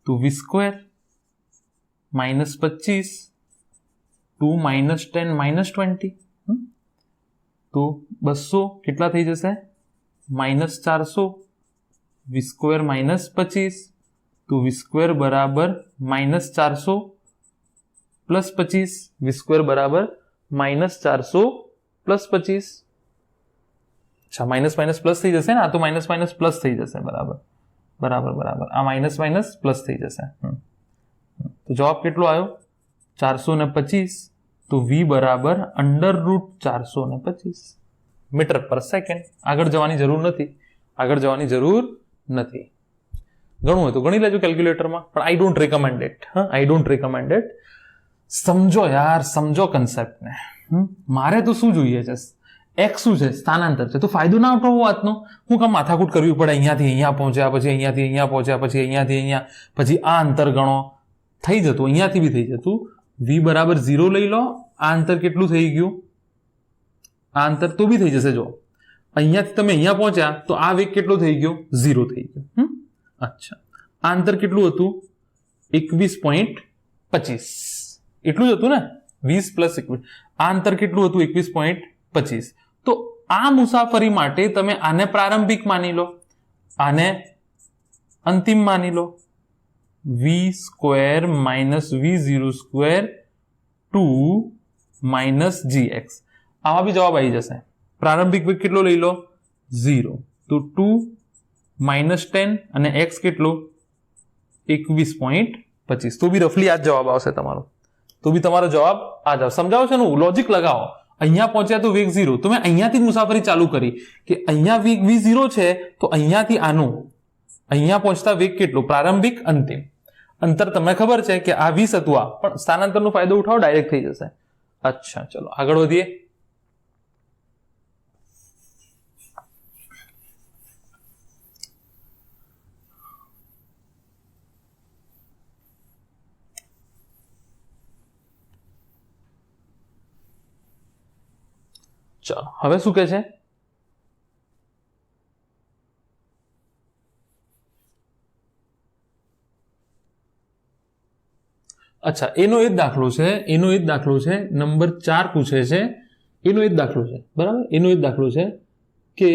તો v² -25, 2 - 10 -20. તો 200 કેટલા થઈ જશે? -400. v² -25. તો v² બરાબર -400 પ્લસ 25. v² બરાબર -400 પ્લસ 25. અચ્છા, માઇનસ પ્લસ થઈ જશે ને. આ તો માઇનસ પ્લસ થઈ જશે. બરાબર. આ માઇનસ પ્લસ થઈ જશે. તો જવાબ કેટલો આવ્યો? 425. તો v બરાબર √425 મીટર પર સેકન્ડ. આગળ જવાની જરૂર નથી. ગણવું હોય તો ગણી લેજો કેલ્ક્યુલેટરમાં, પણ આઈ ડોન્ટ રેકમેન્ડ ઇટ. સમજો યાર, સમજો કન્સેપ્ટને. મારે તો શું જોઈએ છે? x શું છે? સ્થાનાંતર છે. તો ફાયદો ના ઉઠાવો વાતનો. હું કામ માથાકૂટ કરવી પડે? અહીંયાથી અહીંયા પહોંચ્યા, પછી અહીંયાથી અહીંયા પહોંચ્યા, પછી અહીંયાથી અહીંયા, પછી આ અંતર ગણો. થઈ જતું, અહીંયાથી બી થઈ જતું. v બરાબર 0 લઈ લો. આ અંતર કેટલું થઈ ગયું? આ અંતર તો બી થઈ જશે. જો અહીંયાથી તમે અહીંયા પહોંચ્યા તો આ વેગ કેટલો થઈ ગયો? 0 થઈ ગયો. અચ્છા, આ અંતર કેટલું હતું? 21.25. એટલું જ હતું ને? 20 + 21. આ અંતર કેટલું હતું? 21.25. તો આ મુસાફરી માટે તમે આને પ્રારંભિક માની લો, આને અંતિમ માની લો. V square minus V0 square 2 minus GX. આમાં બી જવાબ આવી જશે. પ્રારંભિક વેગ કેટલો લઈ લો? 0. તો 2 માઇનસ 10 અને x કેટલો? 21.25. તો બી રફલી આ જ જવાબ આવશે તમારો. તો બી તમારો જવાબ આ જ આવશે. સમજાવો છો ને? લોજિક લગાવો. અહીંયા પહોંચ્યા તો વેગ 0. તો મેં અહીંયાથી જ મુસાફરી ચાલુ કરી કે અહીંયા વેગ V0 છે તો અહીંયાથી આનું અહીંયા પહોંચતા વેગ કેટલો? પ્રારંભિક, અંતિમ. અંતર તમને ખબર છે કે આ 20 હતું, આ પણ સ્થાનાંતરનો ફાયદો ઉઠાવો, ડાયરેક્ટ થઈ જશે. અચ્છા, ચલો આગળ વધીએ. ચાલો હવે શું કહે છે? અચ્છા, એનો એ જ દાખલો છે, નંબર 4 પૂછે છે. એનો એ જ દાખલો છે, બરાબર? એનો એ જ દાખલો છે કે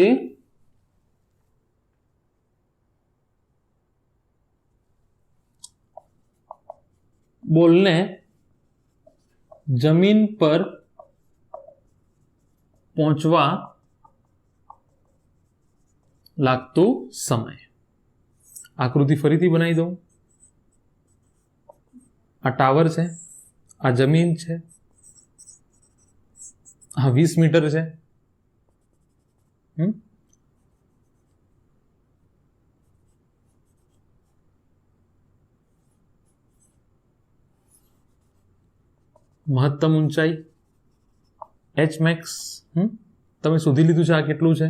બોલને જમીન પર પહોંચવા લાગતો સમય. આકૃતિ ફરીથી બનાવી દઉં. આ ટાવર છે, આ જમીન છે, આ 20 મીટર છે. મહત્તમ ઊંચાઈ h max તમે શોધી લીધું છે. આ કેટલું છે?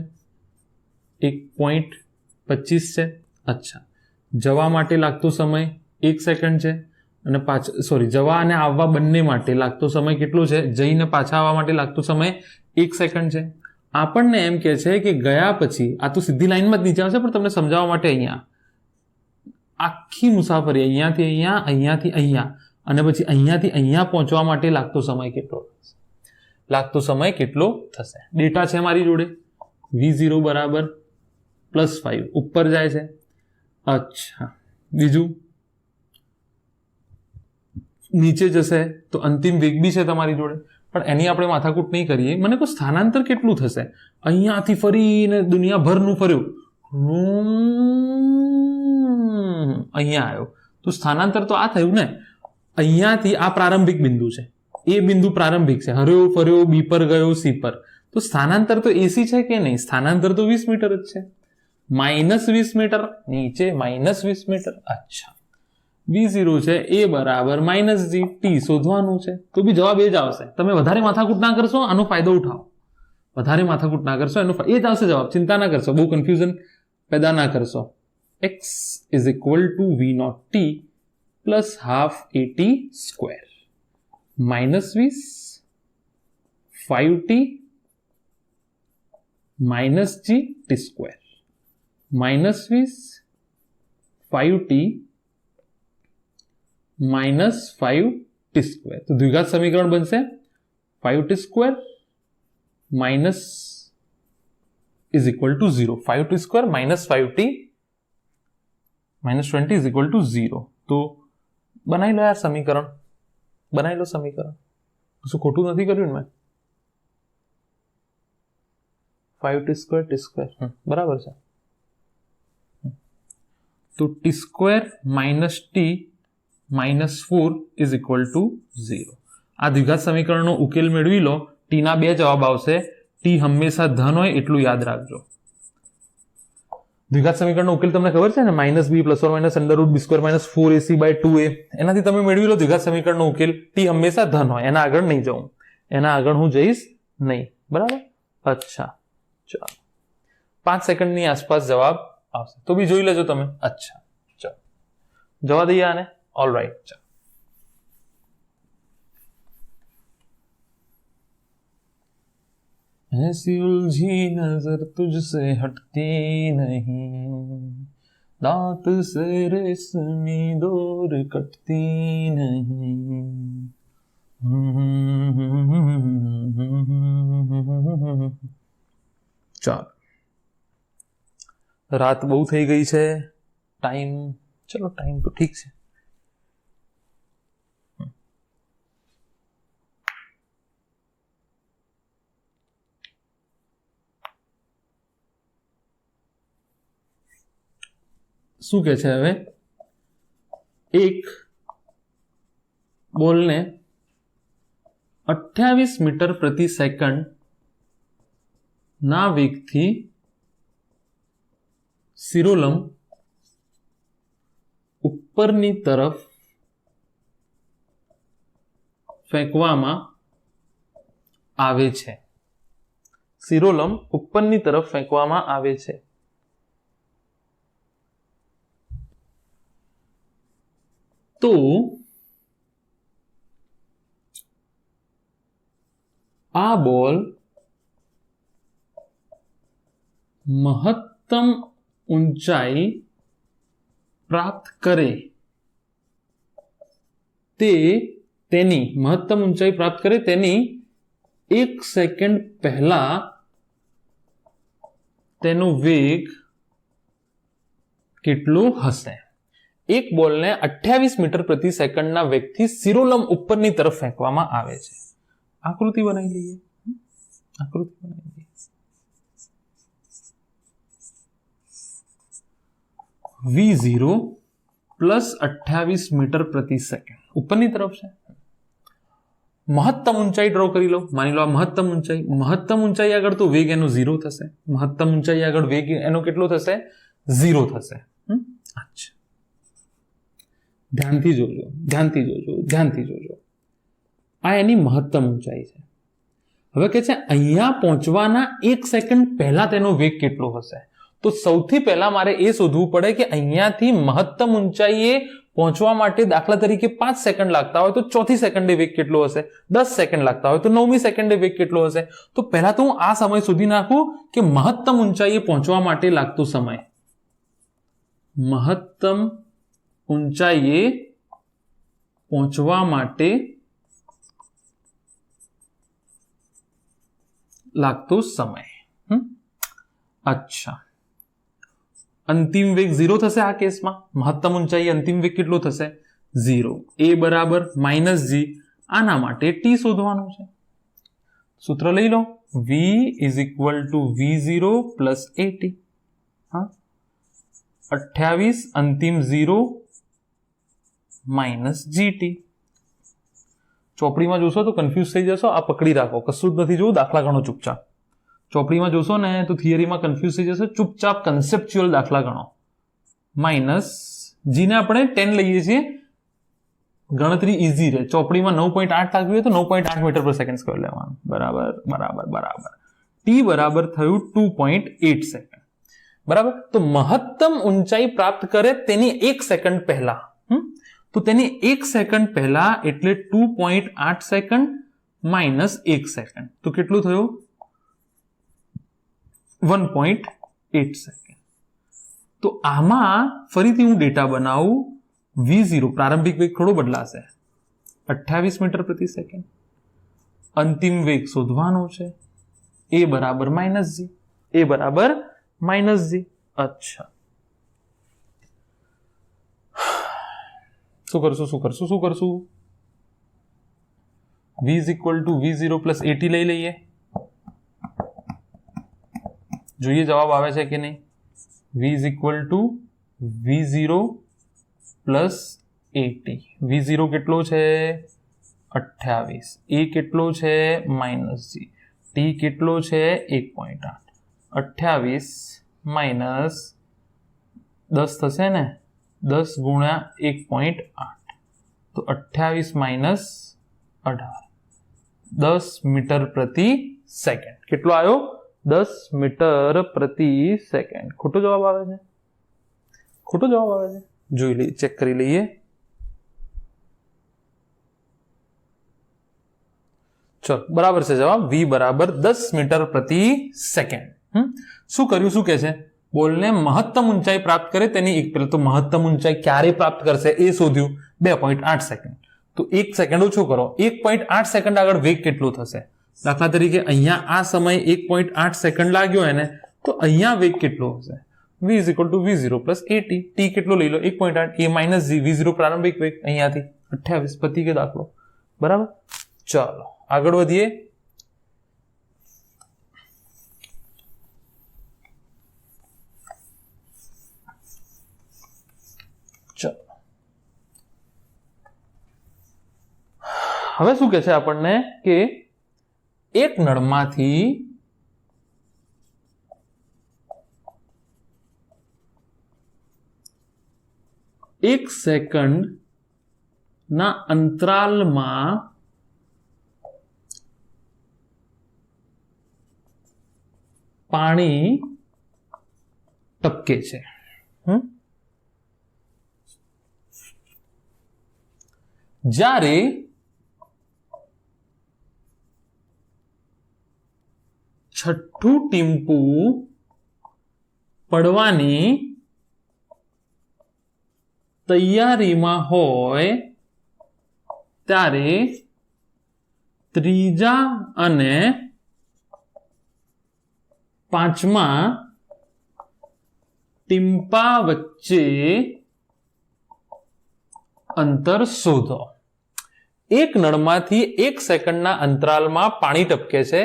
1.25 છે. અચ્છા, જવા માટે લાગતો સમય 1 સેકન્ડ છે અને જવા અને આવવા બંને માટે લાગતો સમય કેટલો છે? જઈને પાછા આવવા માટે લાગતો સમય 1 સેકન્ડ છે. આપણને એમ કહે છે કે ગયા પછી, આ તો સીધી લાઈનમાં જ નીચે આવશે પણ તમને સમજાવવા માટે અહીંયા આખી મુસાફરી અહીંયાથી અહીંયા, અહીંયાથી અહીંયા અને પછી અહીંયાથી અહીંયા પહોંચવા માટે લાગતો સમય કેટલો થશે? ડેટા છે મારી જોડે. V0 બરાબર +5 ઉપર જાય છે. અચ્છા, બીજું નીચે જશે તો અંતિમ વેગ બી છે તમારી જોડે, પણ એની આપણે માથાકૂટ નહીં કરીએ. મને કોઈ સ્થાનાંતર કેટલું થશે? અહીંયાથી ફરીને દુનિયાભરનું ફર્યું, અહીંયા આવ્યો તો સ્થાનાંતર તો આ થયું ને. અહીંયાથી આ પ્રારંભિક બિંદુ છે, એ બિંદુ પ્રારંભિક છે, હર્યો ફર્યો, બી પર ગયો, સી પર. તો સ્થાનાંતર તો એસી છે કે નહીં? સ્થાનાંતર તો 20 મીટર જ છે. -20 મીટર નીચે, -20 મીટર. અચ્છા, V0 છે એ બરાબર -GT શોધવાનું છે. તો બી જવાબ એ જ આવશે. તમે વધારે માથાકૂટ ના કરશો, આનો ફાયદો ઉઠાવો. વધારે માથાકૂટ ના કરશો, એનો એ જ આવશે જવાબ. ચિંતા ના કરશો, બહુ કન્ફ્યુઝન પેદા ના કરશો. x = V0t + ½ AT square -20 5t -GT square -20 5t -5t square. તો દ્વિઘાત સમીકરણ બનશે 5t square minus = 0. 5t square -5t -20 = 0. તો બનાવી લો યાર સમીકરણ, બનાવી લો સમીકરણ. શું ખોટું નથી કર્યું ને મેં? 5t સ્ક્વેર t સ્ક્વેર બરાબર છે. તો t સ્ક્વેર -t -4 = 0. આ દ્વિઘાત સમીકરણનો ઉકેલ મેળવી લો. t ના 2 જવાબ આવશે. t હંમેશા ધન હોય એટલું યાદ રાખજો. દ્વિઘાત સમીકરણનો ઉકેલ તમને ખબર છે ને? -b ± √b² - 4ac/2a. એનાથી તમે મેળવી લો દ્વિઘાત સમીકરણનો ઉકેલ. t હંમેશા ધન હોય, એના આગળ નહીં જવું, એના આગળ હું જઈશ નહીં. બરાબર? અચ્છા, ચાલો 5 સેકન્ડની આસપાસ જવાબ આવશે. તો બી જોઈ લેજો તમે. અચ્છા, ચાલો જવા દઈએ આને. ऑल राइट, चलो ऐसी उलझी नजर तुझसे हटती नहीं, दांत से रेशमी डोर कटती नहीं. ચાલો રાત બહુ થઈ ગઈ છે, ટાઈમ ચલો ટાઈમ તો ઠીક છે. શું કે છે હવે, એક બોલને 28 મીટર પ્રતિ સેકન્ડ ના વેગથી શિરોલંબ ઉપરની તરફ ફેંકવામાં આવે છે. શિરોલંબ ઉપરની તરફ ફેંકવામાં આવે છે. તો આ બોલ મહત્તમ ઊંચાઈ પ્રાપ્ત કરે તેની મહત્તમ ઊંચાઈ પ્રાપ્ત કરે તેની 1 સેકન્ડ પહેલા તેનો વેગ કેટલો હશે? એક બોલને 28 મીટર પ્રતિ સેકન્ડના વેગથી શિરોલંબ ઉપરની તરફ ફેંકવામાં આવે છે. આકૃતિ બનાવી લઈએ. V0 પ્લસ 28 મીટર પ્રતિ સેકન્ડ ઉપરની તરફ છે. મહત્તમ ઊંચાઈ ડ્રો કરી લો. માની લો આ મહત્તમ ઊંચાઈ આગળ તો વેગ એનો 0 થશે. મહત્તમ ઊંચાઈ આગળ વેગ એનો કેટલો થશે? 0 થશે. અચ્છા, ધ્યાનથી જોજો. આ એની મહત્તમ ઊંચાઈ છે. હવે કે છે અહીંયા પહોંચવાના 1 સેકન્ડ પહેલા તેનો વેગ કેટલો હશે? તો સૌથી પહેલા મારે એ શોધવું પડે કે અહીંયાથી મહત્તમ ઊંચાઈએ પહોંચવા માટે દાખલા તરીકે 5 સેકન્ડ લાગતા હોય તો ચોથી સેકન્ડે વેગ કેટલો હશે? 10 સેકન્ડ લાગતા હોય તો 9મી સેકન્ડે વેગ કેટલો હશે? તો પહેલા તો હું આ સમય શોધી નાખું કે મહત્તમ ઊંચાઈએ પહોંચવા માટે લાગતો સમય. મહત્તમ ઊંચાઈએ પહોંચવા માટે લાગતો સમય. અચ્છા, અંતિમ વેગ 0 થશે આ કેસમાં. મહત્તમ ઊંચાઈ અંતિમ વેગ કેટલો થશે? 0. a બરાબર -g. આના માટે t શોધવાનું છે. સૂત્ર લઈ લો. v = v0 plus at. 28 અંતિમ 0 માઇનસ gt. ચોપડીમાં જોશો તો કન્ફ્યુઝ થઈ જશો. આ પકડી રાખો, કશું જ નથી જોવું, દાખલા ગણો ચૂપચાપ. ચોપડીમાં જોશો ને તો થિયરીમાં કન્ફ્યુઝ થઈ જશે. ચૂપચાપ કન્સેપ્ચ્યુઅલ દાખલા ગણો. માઇનસ જીને આપણે 10 લઈએ છીએ, ગણતરી ઈઝી રહે. ચોપડીમાં 9.8 લાગવી હોય તો 9.8 મીટર પર સેકન્ડ સ્ક્વેર લેવાનું. બરાબર. ટી બરાબર થયું 2.8 સેકન્ડ. બરાબર. તો મહત્તમ ઊંચાઈ પ્રાપ્ત કરે તેની 1 સેકન્ડ પહેલા, તો તેની 1 સેકન્ડ પહેલા એટલે 2.8 સેકન્ડ માઇનસ 1 સેકન્ડ, તો કેટલું થયું? 1.8 સેકન્ડ. તો આમાં ફરીથી હું ડેટા બનાવું. V0 પ્રારંભિક વેગ થોડો બદલાશે, 28 મીટર પ્રતિ સેકન્ડ. અંતિમ વેગ શોધવાનો છે. a બરાબર -g. અચ્છા, શું કરશું? v = v0 પ્લસ at લઈ લઈએ. જોઈએ જવાબ આવે છે કે નહીં. v = v0 plus at. v0 કેટલો છે? 28. a કેટલો છે? -g. t કેટલો છે? 1.8. 28 માઇનસ 10 થશે ને, 10 ગુણ્યા 1.8, તો 28 માઇનસ 18, 10 મીટર પ્રતિ સેકન્ડ. કેટલો આવ્યો? 10 મીટર પ્રતિ સેકન્ડ. ખોટો જવાબ આવે છે. જોઈ લઈએ, ચેક કરી લઈએ. ચલો, બરાબર છે જવાબ. v બરાબર 10 મીટર પ્રતિ સેકન્ડ. શું કર્યું? શું કે છે? બોલને મહત્તમ ઊંચાઈ પ્રાપ્ત કરે તેની પહેલા તો મહત્તમ ઊંચાઈ ક્યારે પ્રાપ્ત કરશે એ શોધ્યું. 2.8 સેકન્ડ. તો 1 સેકન્ડ ઓછો કરો. 1.8 સેકન્ડ આગળ વેગ કેટલો થશે? દાખલા તરીકે અહીંયા આ સમય 1.8 સેકન્ડ લાગ્યો એને, તો અહીંયા વેગ કેટલો હશે? v is equal two v0 plus at. t કેટલો લઈ લો? 1.8. a માઇનસ g, v0 પ્રારંભિક વેગ અહીંયાથી 28. પતી ગયો દાખલો. બરાબર. ચાલો આગળ વધીએ. હવે શું કે છે આપણને કે એક નળમાંથી એક સેકન્ડ ના અંતરાલમાં પાણી ટપકે છે. જ્યારે છઠ્ઠું ટીમ્પું પડવાની તૈયારીમાં હોય ત્યારે ત્રીજા અને પાંચમા ટીમ્પા વચ્ચે અંતર શોધો. એક નળમાંથી 1 સેકન્ડના અંતરાલમાં પાણી ટપકે છે.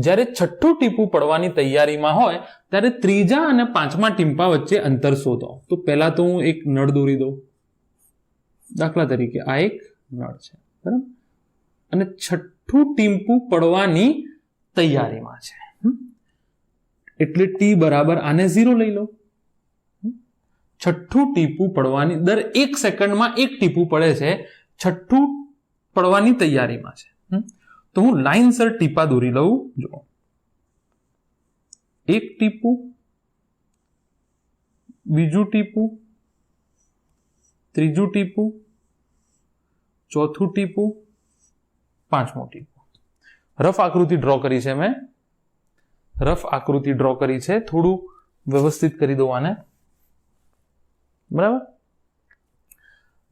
જ્યારે છઠ્ઠું ટીપું પડવાની તૈયારીમાં હોય ત્યારે ત્રીજા અને પાંચમા ટીમ્પા વચ્ચે અંતર શોધો. તો પહેલા તો હું એક નળ દોરી દઉં. દાખલા તરીકે આ એક નળ છે, બરાબર, અને છઠ્ઠું ટીમ્પું પડવાની તૈયારીમાં છે, એટલે ટી બરાબર આને 0 લઈ લો. છઠ્ઠું ટીપું પડવાની દર 1 સેકન્ડમાં એક ટીપું પડે છે, છઠ્ઠું પડવાની તૈયારીમાં છે. તો હું લાઇનસર ટીપા દોરી લઉં. જો એક ટીપું, બીજું ટીપું, ત્રીજું ટીપું, ચોથું ટીપું, પાંચમું ટીપું. રફ આકૃતિ ડ્રો કરી છે મેં. રફ આકૃતિ ડ્રો કરી છે. થોડું વ્યવસ્થિત કરી દઉં આને. બરાબર.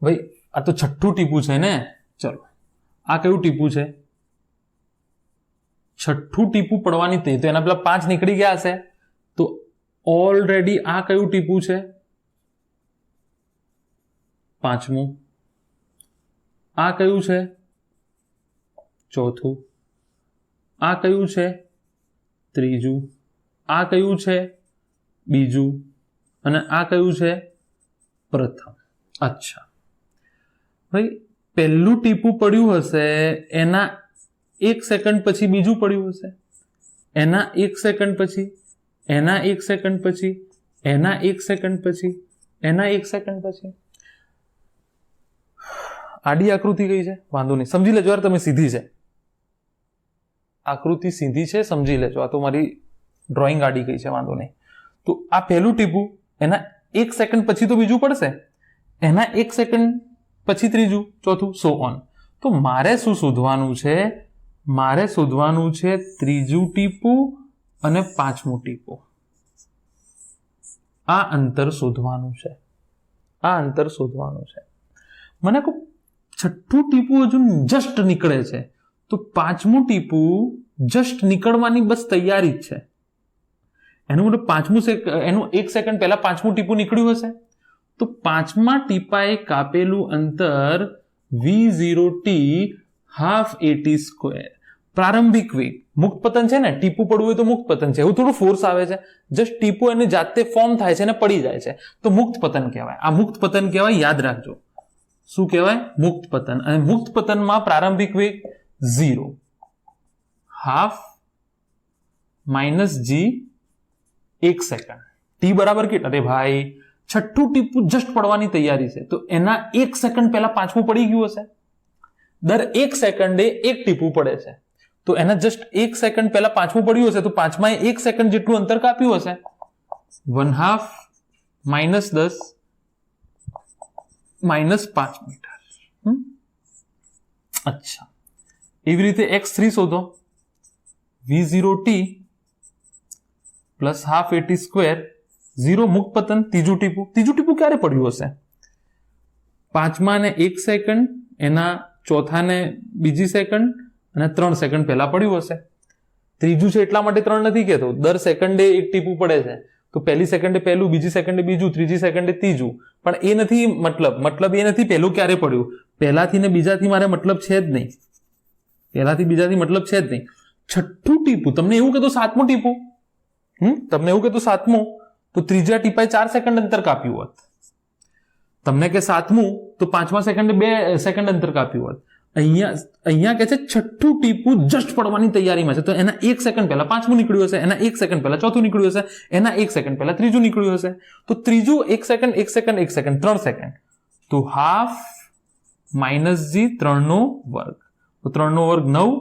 ભાઈ આ તો છઠ્ઠું ટીપું છે ને. ચલો આ કયું ટીપું છે? છઠ્ઠું ટીપું પડવાની તો એના પેલા 5 નીકળી ગયા હશે. તો ઓલરેડી આ કયું ટીપું છે? પાંચમું. આ કયું છે? ચોથું. આ કયું છે? ત્રીજું. આ કયું છે? બીજું. અને આ કયું છે? પ્રથમ. અચ્છા ભાઈ, પહેલું ટીપું પડ્યું હશે એના 1 સેકન્ડ પછી બીજું પડ્યું હશે, એના 1 સેકન્ડ પછી, એના 1 સેકન્ડ પછી, એના 1 સેકન્ડ પછી, એના 1 સેકન્ડ પછી. આડી આકૃતિ કઈ છે? વાંધો નહીં, સમજી લેજો યાર તમે. સીધી છે આકૃતિ, સીધી છે, સમજી લેજો. આ તો મારી ડ્રોઈંગ આડી કઈ છે, વાંધો નહીં. તો આ પહેલું ટીપું, એના 1 સેકન્ડ પછી તો બીજું પડશે, એના 1 સેકન્ડ પછી ત્રીજું, ચોથું, સો ઓન. તો મારે શું શોધવાનું છે? મારે શોધવાનું છે ત્રીજું ટીપું અને પાંચમું ટીપું. આ અંતર શોધવાનું છે. આ અંતર શોધવાનું છે. મને કહો છઠ્ઠું ટીપું હજુ જસ્ટ નીકળે છે, તો પાંચમું ટીપું જસ્ટ નીકળવાની બસ તૈયારી જ છે. એનું મતલબ એનું 1 સેકન્ડ પહેલા પાંચમું ટીપું નીકળ્યું હશે. તો પાંચમા ટીપાએ કાપેલું અંતર v0t હાફ at સ્ક્વેર. પ્રારંભિક વેગ, મુક્ત પતન છે ને, ટીપું પડવું હોય તો મુક્ત પતન છે, એવું થોડું ફોર્સ આવે છે, જસ્ટ ટીપું એની જાતે ફોર્મ થાય છે અને પડી જાય છે, તો મુક્ત પતન કહેવાય. આ મુક્ત પતન કહેવાય, યાદ રાખજો. શું કહેવાય? મુક્ત પતન. અને મુક્ત પતનમાં પ્રારંભિક વેગ 0, half minus g 1 second. T બરાબર કેટલા? અરે ભાઈ, છઠ્ઠું ટીપું જસ્ટ પડવાની તૈયારી છે, તો એના 1 સેકન્ડ પહેલા પાંચમું પડી ગયું હશે. દર 1 સેકન્ડે એક ટીપું પડે છે, તો એના જસ્ટ 1 સેકન્ડ પહેલા પાંચમું પડ્યું હશે, તો પાંચમાએ 1 સેકન્ડ જેટલું અંતર કાપ્યું હશે. 1/2 માઇનસ 10 માઇનસ 5 મીટર. અચ્છા, એવી રીતે x3 શોધો. v0t plus half at square, 0 મુક્ત પતન, ત્રીજું ટીપું ક્યારે પડ્યું હશે? પાંચમાને 1 સેકન્ડ, એના ચોથાને બીજી સેકન્ડ, અને 3 સેકન્ડ પહેલા પડ્યું હશે. ત્રીજું છે એટલા માટે 3 નથી કહેતો, દર સેકન્ડે એક ટીપું પડે છે, તો પહેલી સેકન્ડે પહેલું, બીજી સેકન્ડે બીજું, ત્રીજી સેકન્ડે ત્રીજું. પણ એ નથી મતલબ એ નથી પહેલું ક્યારે પડ્યું. પહેલાથી ને બીજાથી મારે મતલબ છે જ નહીં. પહેલાથી બીજાથી મતલબ છે જ નહીં. છઠ્ઠું ટીપું, તમને એવું કહેતો સાતમું ટીપું, તમને એવું કહેતો સાતમું, તો ત્રીજા ટીપાએ 4 સેકન્ડ અંતર કાપ્યું હોત. તમને કે સાતમું, તો 5મા સેકન્ડે 2 સેકન્ડ અંતર કાપ્યું હોત. અહીંયા કે છે છઠ્ઠું ટીપું જસ્ટ પડવાની તૈયારીમાં છે, તો એના 1 સેકન્ડ પહેલા 5મું નીકળ્યું હશે, એના 1 સેકન્ડ પહેલા 4થું નીકળ્યું હશે, એના 1 સેકન્ડ પહેલા 3જું નીકળ્યું હશે. તો ત્રીજું 1 સેકન્ડ 1 સેકન્ડ 1 સેકન્ડ 3 સેકન્ડ, તો હાફ માઇનસ જી 3નો વર્ગ, તો 3નો વર્ગ 9,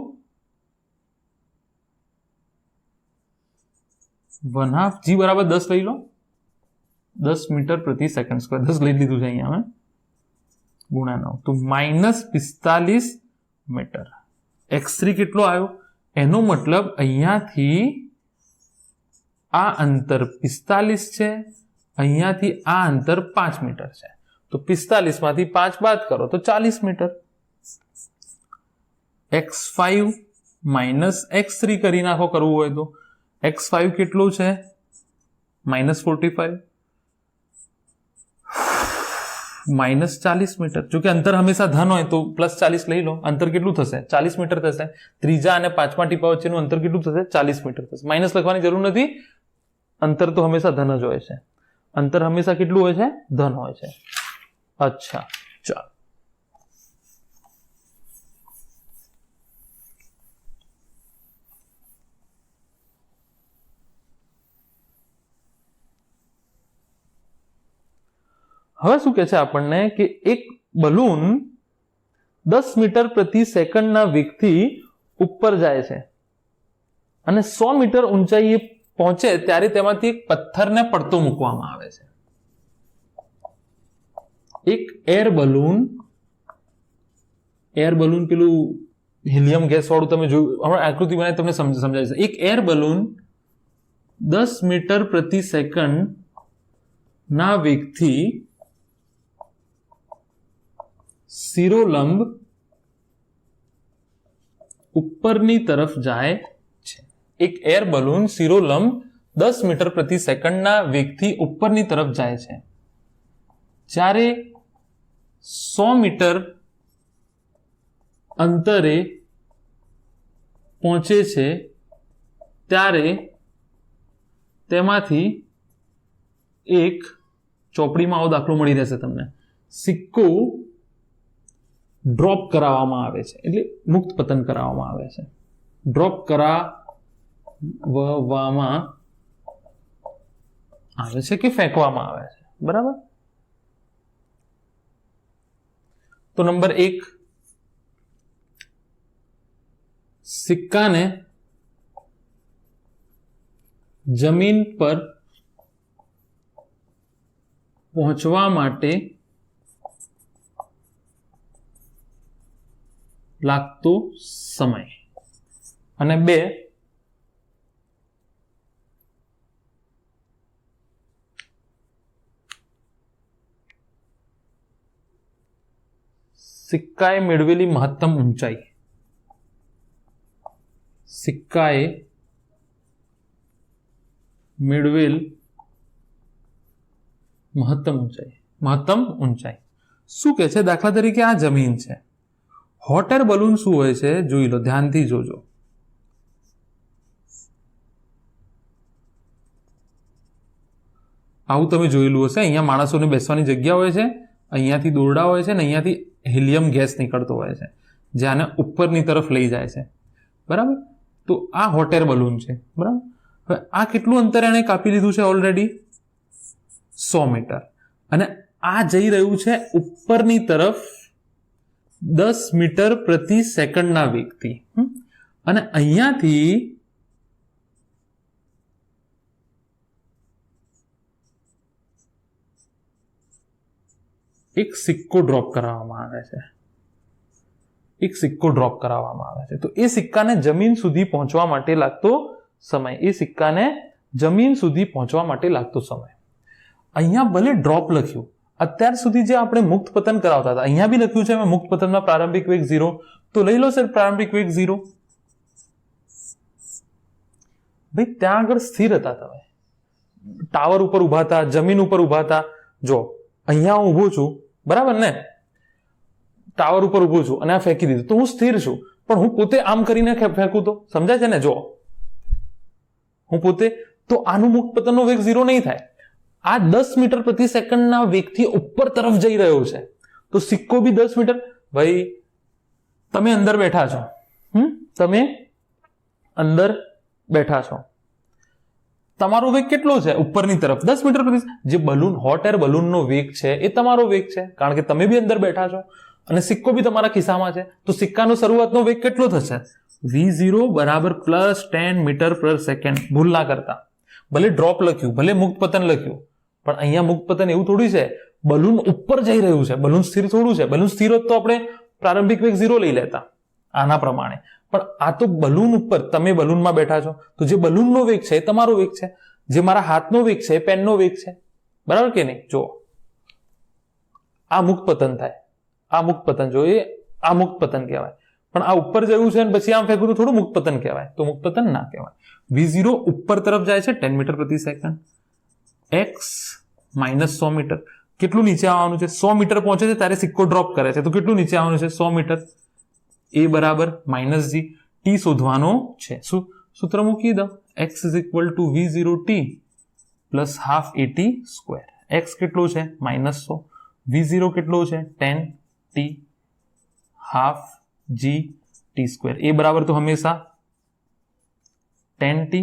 1/2 જી બરાબર 10 લઈ લો, 10 મીટર પ્રતિ સેકન્ડ સ્ક્વેર, 10 લઈ લીધું છે અહીંયા અમે, ગુણ્યા 9, તો -45 મીટર. x3 કેટલો આવ્યો? એનો મતલબ અહીંયાથી આ અંતર 45 છે, અહીંયાથી આ અંતર 5 મીટર છે, તો 45 માંથી 5 બાદ કરો તો 40 મીટર. x5 માઇનસ x3 કરી નાખો કરવું હોય તો. x5 કેટલું છે? -45 -40 મીટર. જો કે અંતર હંમેશા ધન હોય તો +40 લઈ લો. અંતર કેટલું થશે? 40 મીટર થશે. ત્રીજા અને 5મા ટીપા વચ્ચેનું અંતર કેટલું થશે? 40 મીટર થશે. માઇનસ લખવાની જરૂર નથી, અંતર તો હંમેશા ધન જ હોય છે. અંતર હંમેશા કેટલું હોય છે? ધન હોય છે. અચ્છા, ચાલો. હવે શું કહે છે આપણને કે એક બલૂન 10 મીટર પ્રતિ સેકન્ડના વેગથી ઉપર જાય છે અને 100 મીટર ઊંચાઈએ પહોંચે ત્યારે તેમાંથી એક પથ્થરને પડતો મૂકવામાં આવે છે. એક એર બલૂન પેલું હિલિયમ ગેસ વાળું તમે જોયું, હમણાં આકૃતિ બનાવી તમને સમજાય છે. એક એર બલૂન 10 મીટર પ્રતિ સેકન્ડ ના વેગથી શિરોલંબ ઉપરની તરફ જાય છે. એક એર બલૂન શિરોલંબ 10 મીટર પ્રતિ સેકન્ડના વેગથી ઉપરની તરફ જાય છે. જ્યારે 100 મીટર અંતરે પહોંચે છે ત્યારે તેમાંથી એક, ચોપડીમાં આવો દાખલો મળી રહેશે તમને, સિક્કો ડ્રોપ કરાવવામાં આવે છે, એટલે મુક્ત પતન કરાવવામાં આવે છે. ડ્રોપ કરાવવામાં આવે છે કે ફેંકવામાં આવે છે, બરાબર? તો નંબર 1, સિક્કાને જમીન પર પહોંચવા માટે લાગતો સમય. અને 2, સિક્કાએ મેળવેલી મહત્તમ ઊંચાઈ. સિક્કાએ મેળવેલ મહત્તમ ઊંચાઈ શું કે છે? દાખલા તરીકે આ જમીન છે. હોટ એર બલૂન શું હોય છે જોઈ લો, ધ્યાનથી જોજો. આવું તમે જોયેલું હશે. અહીંયા માણસોને બેસવાની જગ્યા હોય છે, અહીંયાથી દોરડા હોય છે ને અહીંયાથી હિલિયમ ગેસ નીકળતો હોય છે, જે આને ઉપરની તરફ લઈ જાય છે, બરાબર? તો આ હોટ એર બલૂન છે, બરાબર? હવે આ કેટલું અંતર એને કાપી લીધું છે ઓલરેડી? 100 મીટર. અને આ જઈ રહ્યું છે ઉપરની તરફ 10 મીટર પ્રતિ સેકન્ડના વેગથી. અને અહીંયાથી એક સિક્કો ડ્રોપ કરાવવામાં આવે છે. તો એ સિક્કાને જમીન સુધી પહોંચવા માટે લાગતો સમય, અહીંયા ભલે ડ્રોપ લખ્યું, અત્યાર સુધી જે આપણે મુક્ત પતન કરાવતા હતા, અહીંયા બી લખ્યું છે મેં મુક્ત પતનમાં પ્રારંભિક વેગ 0, તો લઈ લો સર પ્રારંભિક વેગ 0. ભાઈ ત્યાં આગળ સ્થિર હતા તમે, ટાવર ઉપર ઉભા હતા, જમીન ઉપર ઉભા હતા. જો અહીંયા હું ઉભો છું, બરાબર ને, ટાવર ઉપર ઉભો છું અને આ ફેંકી દીધું તો હું સ્થિર છું, પણ હું પોતે આમ કરીને ફેંકું તો સમજાય છે ને? જો હું પોતે, તો આનું મુક્ત પતનનો વેગ 0 નહીં થાય. આ 10 મીટર પ્રતિ સેકન્ડના વેગથી ઉપર તરફ જઈ રહ્યો છે, તો સિક્કો બી 10 મીટર. ભાઈ તમે અંદર બેઠા છો, તમે અંદર બેઠા છો, તમારો વેગ કેટલો છે? ઉપરની તરફ 10 મીટર પ્રતિ. જે બલૂન, હોટ એર બલૂનનો વેગ છે એ તમારો વેગ છે, કારણ કે તમે બી અંદર બેઠા છો અને સિક્કો બી તમારા ખિસ્સામાં છે. તો સિક્કાનો શરૂઆતનો વેગ કેટલો થશે? v0 બરાબર +10 મીટર પર સેકન્ડ. ભૂલ ના કરતા, ભલે ડ્રોપ લખ્યું, ભલે મુક્ત પતન લખ્યું, પણ અહીંયા મુક્ત પતન એવું થોડું છે, બલૂન ઉપર જઈ રહ્યું છે, બલૂન સ્થિર થોડું છે. બલૂન સ્થિર હોત તો આપણે પ્રારંભિક વેગ 0 લઈ લેતા આના પ્રમાણે, પણ આ તો બલૂન ઉપર, તમે બલૂનમાં બેઠા છો, તો જે બલૂનનો વેગ છે એ તમારો વેગ છે, જે મારા હાથનો વેગ છે એ પેનનો વેગ છે, બરાબર કે નહીં? જો આ મુક્ત પતન થાય, આ મુક્ત પતન, જો એ આ મુક્ત પતન કહેવાય. પણ આ ઉપર જવું છે અને પછી આમ ફેંકું તો થોડું મુક્ત પતન કહેવાય, તો મુક્ત પતન ના કહેવાય. v0 ઉપર તરફ જાય છે 10 મીટર પ્રતિ સેકન્ડ, x -100 મીટર. કેટલું નીચે આવવાનું છે? 100 મીટર પહોંચે છે ત્યારે સિક્કો ડ્રોપ કરે છે, તો કેટલું નીચે આવવાનું છે? 100 મીટર. a બરાબર -g. t શોધવાનો છે. શું સૂત્ર મૂકી દો? x = v0t + ½ at². x કેટલો છે? -100. v0 કેટલો છે? 10t ½ g t². a બરાબર તો હંમેશા 10t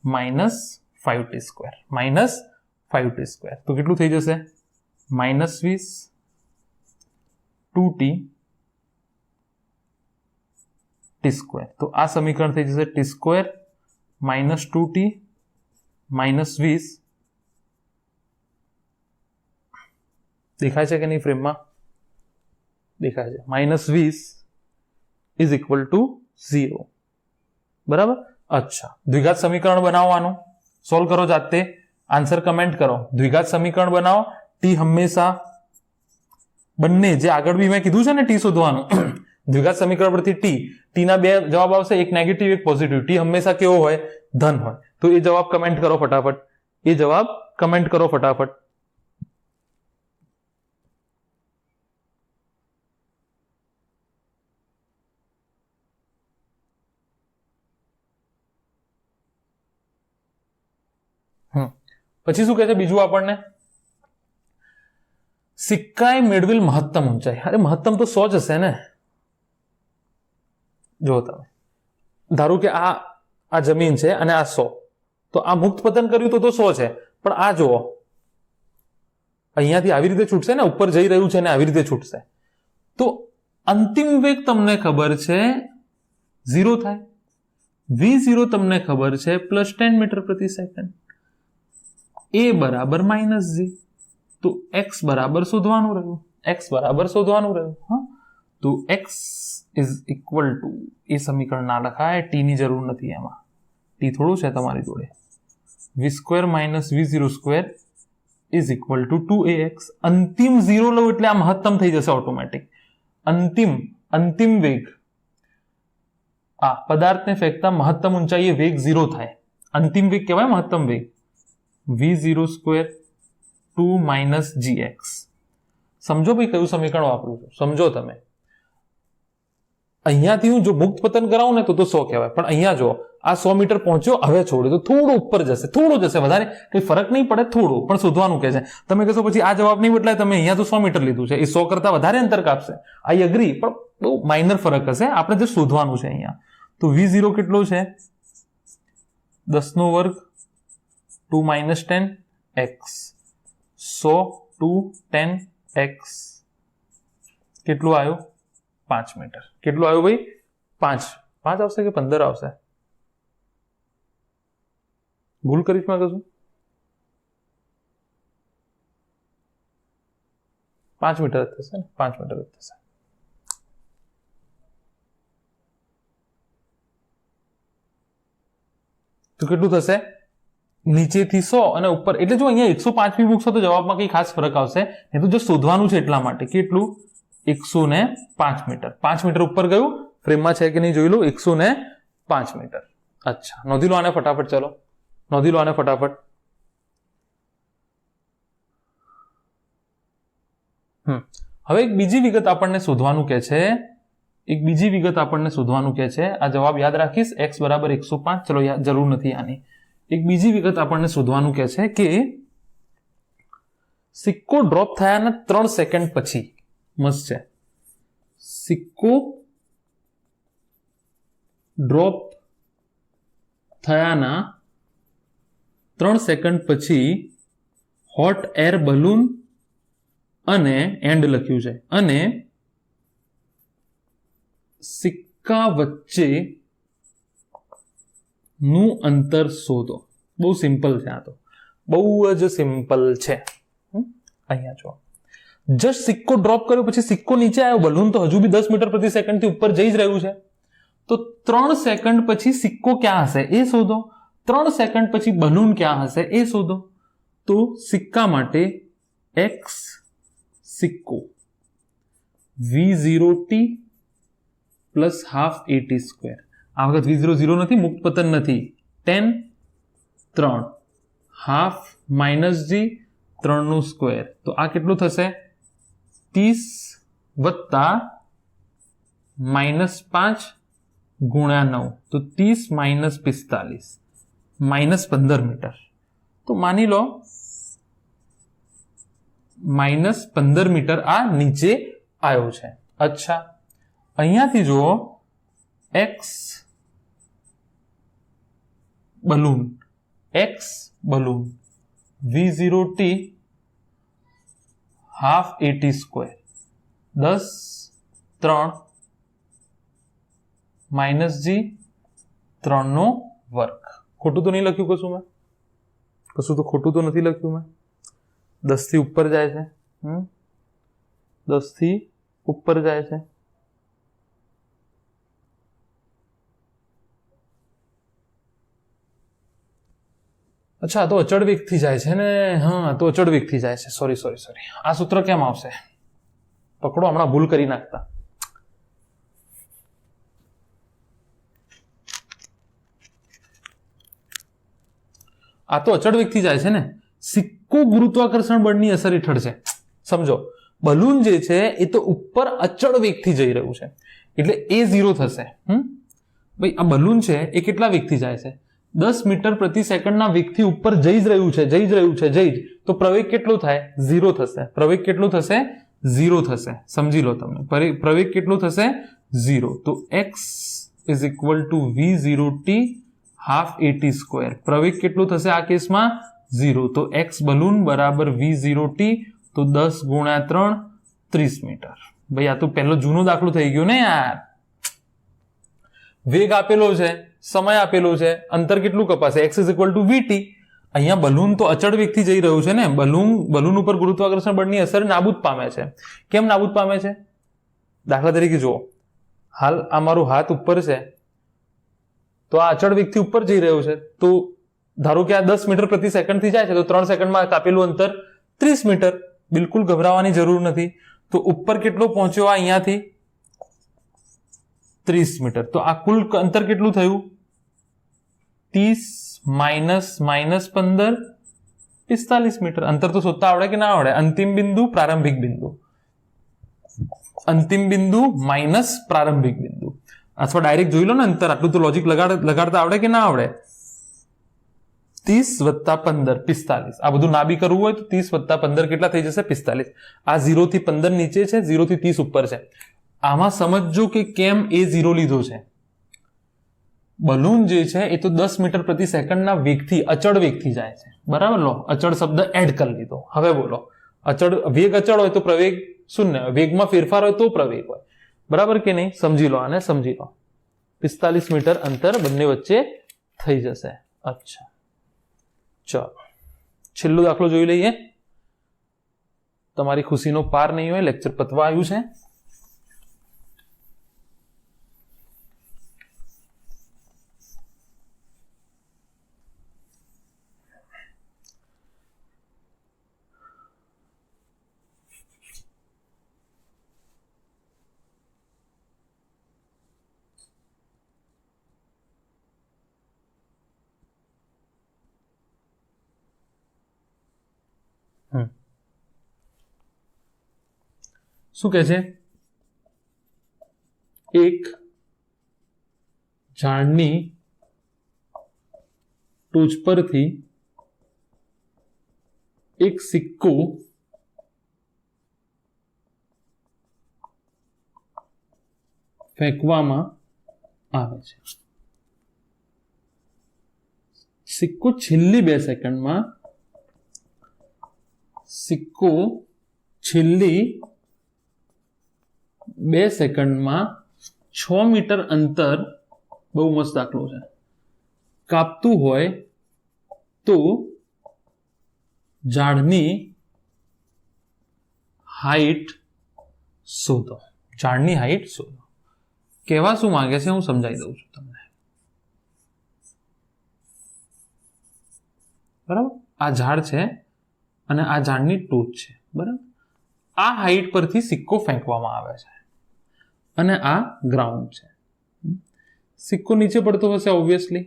-5t². -5t². તો કેટલું થઈ જશે? -20 2t t². તો આ સમીકરણ થઈ જશે t² -2t -20. દેખાય છે કે નહીં ફ્રેમમાં? દેખાય છે. -20 = 0. બરાબર? અચ્છા, દ્વિઘાત સમીકરણ બનાવવાનું, સોલ્વ કરો જાતે, આન્સર કમેન્ટ કરો. દ્વિઘાત સમીકરણ બનાવો. ટી હંમેશા બંને, જે આગળ બી મેં કીધું છે ને ટી શોધવાનું, દ્વિઘાત સમીકરણ પરથી ટી ના બે જવાબ આવશે, એક નેગેટિવ એક પોઝિટિવ. ટી હંમેશા કેવો હોય? ધન હોય. તો એ જવાબ કમેન્ટ કરો ફટાફટ, એ જવાબ કમેન્ટ કરો ફટાફટ. પછી શું કહે છે બીજું આપણને? સિક્કાએ મેળવેલ મહત્તમ ઊંચાઈ. અરે મહત્તમ તો 100 જ હશે ને. જો તમે ધારો કે આ જમીન છે અને આ 100, તો આ મુક્ત પતન કર્યું તો 100 છે, પણ આ જુઓ અહીંયાથી આવી રીતે છૂટશે ને, ઉપર જઈ રહ્યું છે ને આવી રીતે છૂટશે, તો અંતિમ વેગ તમને ખબર છે 0 થાય. v0 તમને ખબર છે +10 મીટર પ્રતિ સેકન્ડ, a બરાબર -g. તો x બરાબર શોધવાનું રહ્યું, x બરાબર શોધવાનું રહ્યું. હા, તો x = એ સમીકરણ ના લખાય, t ની જરૂર નથી એમાં, t થોડું છે તમારી જોડે. v² - v0² = 2ax. અંતિમ 0 લો એટલે આ મહત્તમ થઈ જશે ઓટોમેટિક. અંતિમ વેગ, આ પદાર્થને ફેંકતા મહત્તમ ઊંચાઈએ વેગ 0 થાય. અંતિમ વેગ કહેવાય મહત્તમ વેગ. v0² 2 - gx. સમજો ભાઈ કયું સમીકરણ વાપરું છું, સમજો તમે. અહીંયાથી હું જો મુક્ત પતન કરાવું ને તો 100 કહેવાય, પણ અહીંયા જો આ 100 મીટર પહોંચ્યો, હવે છોડ્યો તો થોડું ઉપર જશે, થોડું જશે, વધારે કઈ ફરક નહીં પડે, થોડું પણ શોધવાનું કહે છે. તમે કહેશો પછી આ જવાબ નહીં બદલાય, તમે અહીંયા તો 100 મીટર લીધું છે, એ 100 કરતા વધારે અંતર કાપશે. આઈ અગ્રી, પણ બહુ માઇનર ફરક હશે, આપણે જે શોધવાનું છે અહીંયા. તો v0 કેટલો છે? 10² 2 - 10x. 100 2 10x કેટલું આવ્યું? 5 મીટર. કેટલું આવ્યું ભાઈ? 5 આવશે કે 15 આવશે? ભૂલ કરીશ મેં કશું? 5 મીટર જ થશે ને? 5 મીટર જ થશે. તો કેટલું થશે? નીચેથી 100 અને ઉપર, એટલે જો અહીંયા 105 બી મૂકશો તો જવાબમાં કઈ ખાસ ફરક આવશે નહીં, તો જો શોધવાનું છે એટલા માટે કેટલું 105 મીટર. 5 મીટર ઉપર ગયું, ફ્રેમમાં છે કે નહીં જોઈ લો, 105 મીટર. અચ્છા, નોંધી લો આને ફટાફટ. ચલો નોંધી લો આને ફટાફટ. હવે એક બીજી વિગત આપણને શોધવાનું કે છે, આ જવાબ યાદ રાખીશ, x બરાબર 105. ચલો જરૂર નથી આની. એક બીજી વિગત આપણને શોધવાનું કે છે કે સિક્કો ડ્રોપ થયાના 3 સેકન્ડ પછી, મસ્ત છે, સિક્કો ડ્રોપ થયાના 3 સેકન્ડ પછી હોટ એર બલૂન અને એન્ડ લખ્યું છે, અને સિક્કા વચ્ચે નું અંતર શોધો. બહુ સિમ્પલ છે, આ તો બહુ જ સિમ્પલ છે. અહીંયા જો જસ્ટ સિક્કો ડ્રોપ કર્યો પછી સિક્કો નીચે આવ્યો, બલૂન તો હજુ બી 10 મીટર પ્રતિ સેકન્ડ થી ઉપર જઈ જ રહ્યું છે, તો 3 સેકન્ડ પછી સિક્કો ક્યાં હશે એ શોધો, 3 સેકન્ડ પછી બલૂન ક્યાં હશે એ શોધો. તો સિક્કા માટે x સિક્કો v0t plus half at square. આ વખત v0 0 નથી, મુક્ત પતન નથી, 10 3 હાફ માઇનસ g 3 નું સ્ક્વેર. તો આ કેટલું થશે 30 વત્તા -5 ગુણ્યા 9, તો 30 માઇનસ 45 માઇનસ 15 મીટર. તો માની લો માઇનસ 15 મીટર આ નીચે આવ્યો છે. અચ્છા, અહીંયાથી જુઓ x balloon v0t half at square 10 3 minus g 3 નો વર્ગ. ખોટું તો નહીં લખ્યું કશું મેં? કશું તો ખોટું તો નથી લખ્યું મેં? 10 થી ઉપર જાય છે, 10 થી ઉપર જાય છે. અચ્છા, તો અચળ વેગથી જાય છે ને? હા, તો અચળ વેગથી જાય છે. સોરી. આ સૂત્ર કેમ આવશે? પકડો, હમણાં ભૂલ કરી નાખતા. આ તો અચળ વેગથી જાય છે ને. સિક્કો ગુરુત્વાકર્ષણ બળની અસર હેઠળ છે. સમજો, બલૂન જે છે એ તો ઉપર અચળ વેગથી જઈ રહ્યું છે, એટલે એ 0 થશે. ભાઈ, આ બલૂન છે એ કેટલા વેગથી જાય છે? 10 મીટર પ્રતિ સેકન્ડના વેગથી ઉપર જઈ જ રહ્યું છે. તો પ્રવેગ કેટલો થાય? 0 થશે. પ્રવેગ કેટલો થશે? 0 થશે. સમજી લો તમે, પ્રવેગ કેટલો થશે? 0. તો x is equal two v0t half at square. પ્રવેગ કેટલો થશે આ કેસમાં? 0. તો x બલૂન બરાબર v0t, તો 10 ગુણ્યા 3 30 મીટર. ભાઈ, આ તો પહેલો જૂનો દાખલો થઈ ગયો ને યાર. વેગ આપેલો છે, સમય આપેલો છે, અંતર કેટલું કપાશે? x is equal two vt. અહીંયા બલૂન તો અચળ વેગથી જઈ રહ્યું છે ને. બલૂન ઉપર ગુરુત્વાકર્ષણ બળની અસર નાબૂદ પામે છે. કેમ નાબૂદ પામે છે? દાખલા તરીકે જુઓ, હાલ આ મારો હાથ ઉપર છે, તો આ અચળ વેગથી ઉપર જઈ રહ્યો છે, તો ધારો કે આ 10 મીટર પ્રતિ સેકન્ડ થી જાય છે, તો 3 સેકન્ડમાં કાપેલું અંતર 30 મીટર. બિલકુલ ગભરાવાની જરૂર નથી. તો ઉપર કેટલો પહોંચ્યો અહીંયાથી? 30 મીટર. તો આ કુલ અંતર કેટલું થયું? 30 માઇનસ 15 45 મીટર. અંતર તો શોધતા આવડે કે ના આવડે? અંતિમ બિંદુ, પ્રારંભિક બિંદુ, અંતિમ બિંદુ માઇનસ પ્રારંભિક બિંદુ. અથવા ડાયરેક્ટ જોઈ લો ને અંતર. આટલું તો લોજિક લગાડતા આવડે કે ના આવડે? 30 વત્તા 15 45. આ બધું ના બી કરવું હોય તો 30 વત્તા 15 કેટલા થઈ જશે? 45. આ 0 થી 15 નીચે છે, 0 થી 30 ઉપર છે. આમાં સમજો કે કેમ એ 0 લીધો છે. બલૂન જે છે એ તો 10 મીટર પ્રતિ સેકન્ડના વેગથી, અચળ વેગથી જાય છે. બરાબર? લો, અચળ શબ્દ એડ કરી લીધો. હવે બોલો, વેગ અચળ હોય તો પ્રવેગ શૂન્ય, વેગમાં ફેરફાર હોય તો પ્રવેગ હોય. બરાબર કે નહીં? સમજી લો આને, સમજી લો. 45 મીટર અંતર બંને વચ્ચે થઈ જશે. અચ્છા, ચલો છેલ્લો દાખલો જોઈ લઈએ. તમારી ખુશીનો પાર નહીં હોય, લેક્ચર પતવા આવ્યું છે. શું કહે છે? એક ઝાડની ટોચ પરથી એક સિક્કો ફેંકવામાં આવે છે. સિક્કો છેલ્લી 2 સેકન્ડમાં સિક્કો છેલ્લી 2 સેકન્ડમાં 6 મીટર અંતર, બહુ મસ્ત દાખલો છે, કાપતું હોય તો ઝાડની હાઈટ શોધો. ઝાડની હાઈટ શોધો. કહેવા શું માંગે છે હું સમજાવી દઉં છું તમને. બરાબર, આ ઝાડ છે અને આ ઝાડની ટોચ છે. બરાબર, આ હાઈટ પરથી સિક્કો ફેંકવામાં આવે છે અને આ ગ્રાઉન્ડ છે. સિક્કો નીચે પડતો હશે ઓબ્વિયસલી.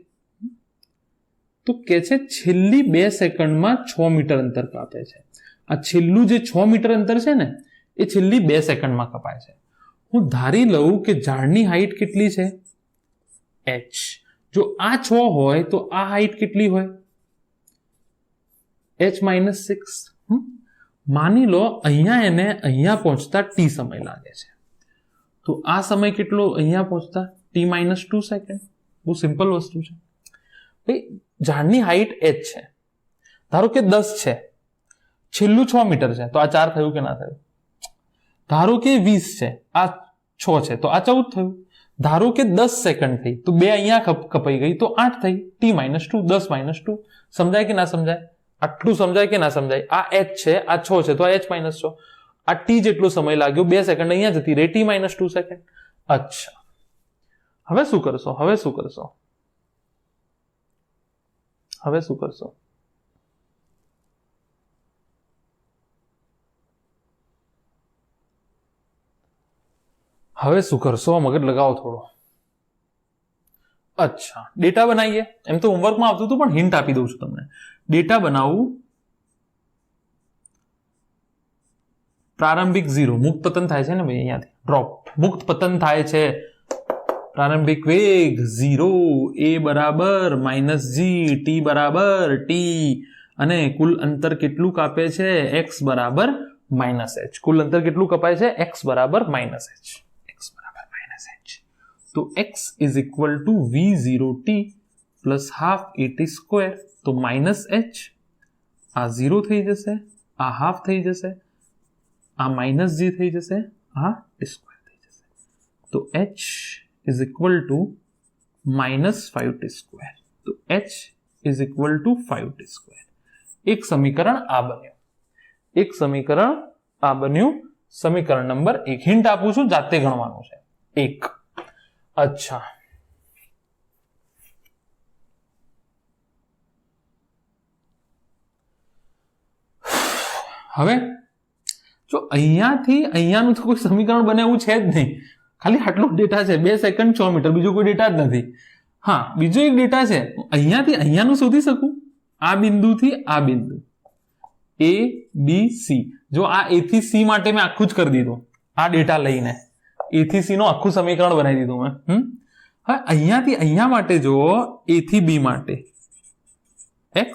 તો કે છે છેલ્લી 2 સેકન્ડમાં 6 મીટર અંતર કાપે છે. આ છેલ્લું જે 6 મીટર અંતર છે ને એ છેલ્લી 2 સેકન્ડમાં કપાય છે. હું ધારી લઉં કે ઝાડની હાઈટ કેટલી છે? h. જો આ 6 હોય તો આ હાઈટ કેટલી હોય? h - 6. માની લો અહીંયા એને અહીંયા પહોંચતા t સમય લાગે છે, તો આ સમય કેટલો અહીંયા પહોંચતા? t - 2 second. બહુ સિમ્પલ વસ્તુ છે ભાઈ. ઝાડની હાઈટ h છે, ધારો કે 10 છે, છેલ્લું 6 મીટર છે, તો આ 4 થયું કે ના થયું? ધારો કે 20 છે, આ 6 છે, તો આ 14 થયું. ધારો કે 10 સેકન્ડ થઈ તો 2 અહીંયા કપાઈ ગઈ તો 8 થઈ. t - 2, 10 - 2. સમજાય કે ના સમજાય? આટલું સમજાય કે ના સમજાય? આ h છે, આ 6 છે, તો આ h - 6. આ t જેટલો સમય લાગ્યો, 2 સેકન્ડ અહીંયા જતી રહી, t - 2 સેકન્ડ. અચ્છા, હવે શું કરશો? હવે શું કરશો? હવે શું કરશો? હવે શું કરશો? મગજ લગાવો થોડો. અચ્છા, ડેટા બનાવીએ. એમ તો હોમવર્કમાં આવતું હતું પણ હિન્ટ આપી દઉં છું તમને. ડેટા બનાવવું. પ્રારંભિક 0, મુક્ત પતન થાય છે ને ભાઈ, અહીંયાથી ડ્રોપ, મુક્ત પતન થાય છે. પ્રારંભિક વેગ 0, a બરાબર -g, t બરાબર t, અને કુલ અંતર કેટલું કાપે છે? x બરાબર -h. કુલ અંતર કેટલું કપાય છે? x બરાબર -h. x બરાબર -h. તો x is equal two v0t plus half at square. તો -h, આ 0 થઈ જશે, આ હાફ થઈ જશે, આ -g થઈ જશે, આ t સ્ક્વેર થઈ જશે. તો h is equal to -5t square. તો h is equal to 5t square. એક સમીકરણ આ બન્યું. એક સમીકરણ આ બન્યું. સમીકરણ નંબર 1. હિન્ટ આપું છું, જાતે ગણવાનું છે. 1. અચ્છા, હવે જો અહીંયાથી અહીંયાનું તો કોઈ સમીકરણ બને એવું છે જ નહીં. ખાલી આટલો ડેટા છે, 2 સેકન્ડ 6 મીટર, બીજો કોઈ ડેટા જ નથી. હા, બીજો એક ડેટા છે, અહીંયાથી અહીંયાનું શોધી શકું. આ બિંદુથી આ બિંદુ a b c. જો આ a થી c માટે મેં આખું જ કરી દીધું. આ ડેટા લઈને a થી c નું આખું સમીકરણ બનાવી દીધું મેં. હવે અહીંયાથી અહીંયા માટે જો a થી b માટે x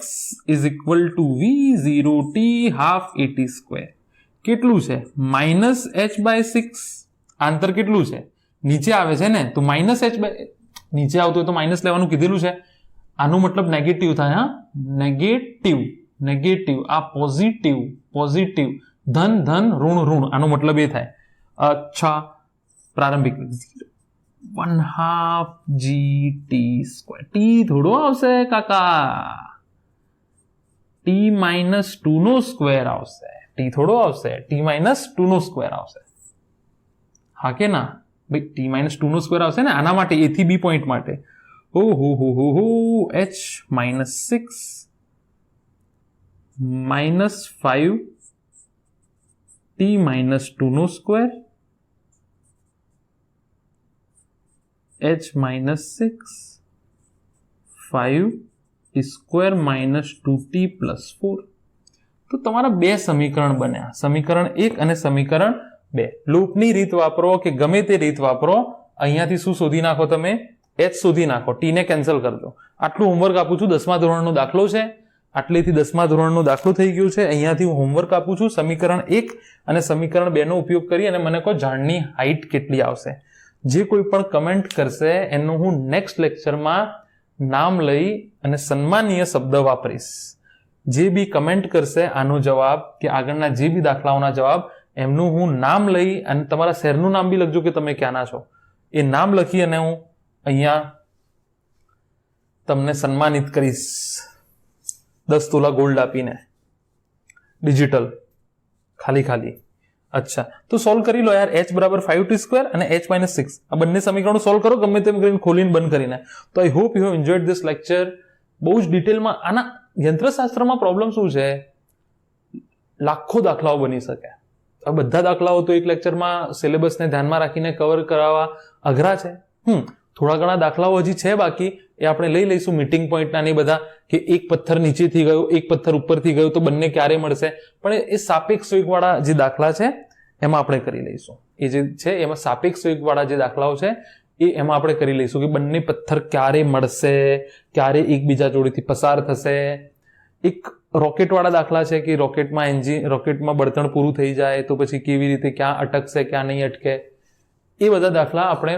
is equal two v0t half at square. કેટલું છે? -h/6. અંતર કેટલું છે? નીચે આવે છે ને, તો -h નીચે આવતું હોય તો માઇનસ લેવાનું કીધેલું છે. આનો મતલબ નેગેટિવ થાય. હા, નેગેટિવ નેગેટિવ, આ પોઝિટિવ પોઝિટિવ, ધન ધન, ઋણ ઋણ, આનો મતલબ એ થાય. અચ્છા, પ્રારંભિક 1/2 gt સ્ક્વેર. ટી થોડો આવશે કાકા, t - 2 નો સ્ક્વેર આવશે. ટી થોડો આવશે, t - 2 નો સ્ક્વેર આવશે. હા કે ના ભાઈ? t - 2 નો સ્ક્વેર આવશે ને આના માટે, a થી b પોઈન્ટ માટે. ઓહો હો હો હો, h - 6 -5 t - 2 નો square, h - 6 5 t square -2t + 4. તો તમારા બે સમીકરણ બન્યા, સમીકરણ 1 અને સમીકરણ 2. લૂપની રીત વાપરો કે ગમે તે રીત વાપરો, અહીંયાથી શું શોધી નાખો તમે? h શોધી નાખો, t ને કેન્સલ કરજો. આટલું હોમવર્ક આપું છું, 10મા ધોરણનો દાખલો છે, આટલેથી 10મા ધોરણનો દાખલો થઈ ગયું છે. અહીંયાથી હું હોમવર્ક આપું છું, સમીકરણ 1 અને સમીકરણ 2 નો ઉપયોગ કરી અને મને કહો ઝાડની હાઈટ કેટલી આવશે. જે કોઈ પણ કમેન્ટ કરશે એનું હું નેક્સ્ટ લેક્ચરમાં નામ લઈ અને સન્માનીય શબ્દ વાપરીશ. જે બી કમેન્ટ કરશે આનો જવાબ કે આગળના જે બી દાખલાઓના જવાબ, એમનું હું નામ લઈ અને તમારા શહેરનું નામ બી લખજો કે તમે ક્યાંના છો. એ નામ લખી અને હું અહીંયા તમને સન્માનિત કરીશ 10 તોલા ગોલ્ડ આપીને, ડિજિટલ, ખાલી. અચ્છા, તો સોલ્વ કરી લો યાર. h બરાબર 5t² અને h - 6 આ બંને સમીકરણો સોલ્વ કરો ગમે તેમ કરીને, ખોલીને બંધ કરીને. તો I hope you have enjoyed this lecture. બહુ જ ડિટેલમાં આના યંત્રશાસ્ત્રમાં પ્રોબ્લેમ શું છે, લાખો દાખલાઓ બની શકે. આ બધા દાખલાઓ તો એક લેક્ચરમાં સિલેબસને ધ્યાનમાં રાખીને કવર કરાવવા અઘરા છે. થોડા ઘણા દાખલાઓ હજી છે બાકી, એ આપણે લઈ લઈશું મીટિંગ પોઈન્ટના ને બધા, કે એક પથ્થર નીચેથી ગયો, એક પથ્થર ઉપરથી ગયો, તો બંને ક્યારે મળશે. પણ એ સાપેક્ષ વેગવાળા જે દાખલા છે એમાં આપણે કરી લઈશું. એ જે છે એમાં સાપેક્ષ વેગવાળા જે દાખલાઓ છે એ એમાં આપણે કરી લઈશું કે બંને પથ્થર ક્યારે મળશે, ક્યારે એકબીજા જોડેથી પસાર થશે. એક રોકેટવાળા દાખલા છે કે રોકેટમાં બળતણ પૂરું થઈ જાય તો પછી કેવી રીતે ક્યાં અટકશે, ક્યાં નહીં અટકે. એ બધા દાખલા આપણે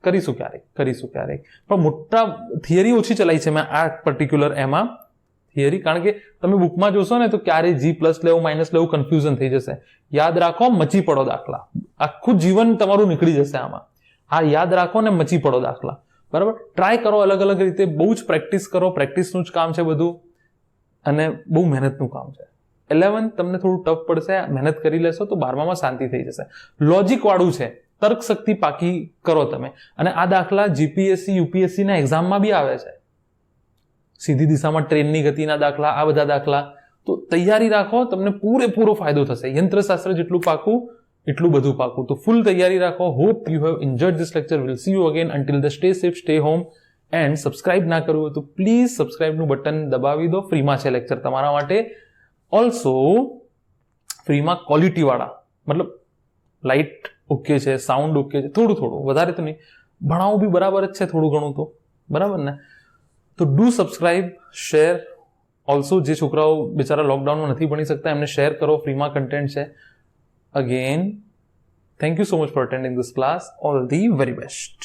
કરીશું ક્યારેક. પણ મોટા થિયરી ઓછી ચલાવી છે મેં આ પર્ટિક્યુલર એમાં થિયરી, કારણ કે તમે બુકમાં જોશો ને તો ક્યારે G+ લેવું માઇનસ લેવું કન્ફ્યુઝન થઈ જશે. યાદ રાખો, મચી પડો દાખલા. આખું જીવન તમારું નીકળી જશે આમાં. આ યાદ રાખો ને મચી પડો દાખલા. બરાબર, ટ્રાય કરો અલગ અલગ રીતે, બહુ જ પ્રેક્ટિસ કરો. પ્રેક્ટિસનું જ કામ છે બધું અને બહુ મહેનતનું કામ છે. 11 તમને થોડું ટફ પડશે, મહેનત કરી લેશો તો 12માં શાંતિ થઈ જશે. લોજિક વાળું છે, તર્ક શક્તિ પાકી કરો તમે. અને આ દાખલા GPSC UPSC ના એક્ઝામમાં બી આવે છે. સીધી દિશામાં ટ્રેનની ગતિના દાખલા, આ બધા દાખલા. તો તૈયારી રાખો, તમને પૂરેપૂરો ફાયદો થશે. યંત્રશાસ્ત્ર જેટલું પાકું એટલું બધું પાકું. તો ફૂલ તૈયારી રાખો. Hope you have enjoyed this lecture. Will see you again. અંટિલ the stay safe, stay home. And subscribe ના કરવું હોય તો પ્લીઝ સબસ્ક્રાઇબનું બટન દબાવી દો. ફ્રીમાં છે લેક્ચર તમારા માટે. ઓલ્સો ફ્રીમાં ક્વોલિટીવાળા, મતલબ લાઇટ ઓકે છે, સાઉન્ડ ઓકે છે, થોડું વધારે તો નહીં, ભણાવું બી બરાબર જ છે થોડું ઘણું તો, બરાબર ને. તો ડુ સબસ્ક્રાઇબ, શેર. ઓલ્સો જે છોકરાઓ બિચારા લોકડાઉનમાં નથી ભણી શકતા એમને શેર કરો, ફ્રીમાં કન્ટેન્ટ છે. Again thank you so much for attending this class. All the very best.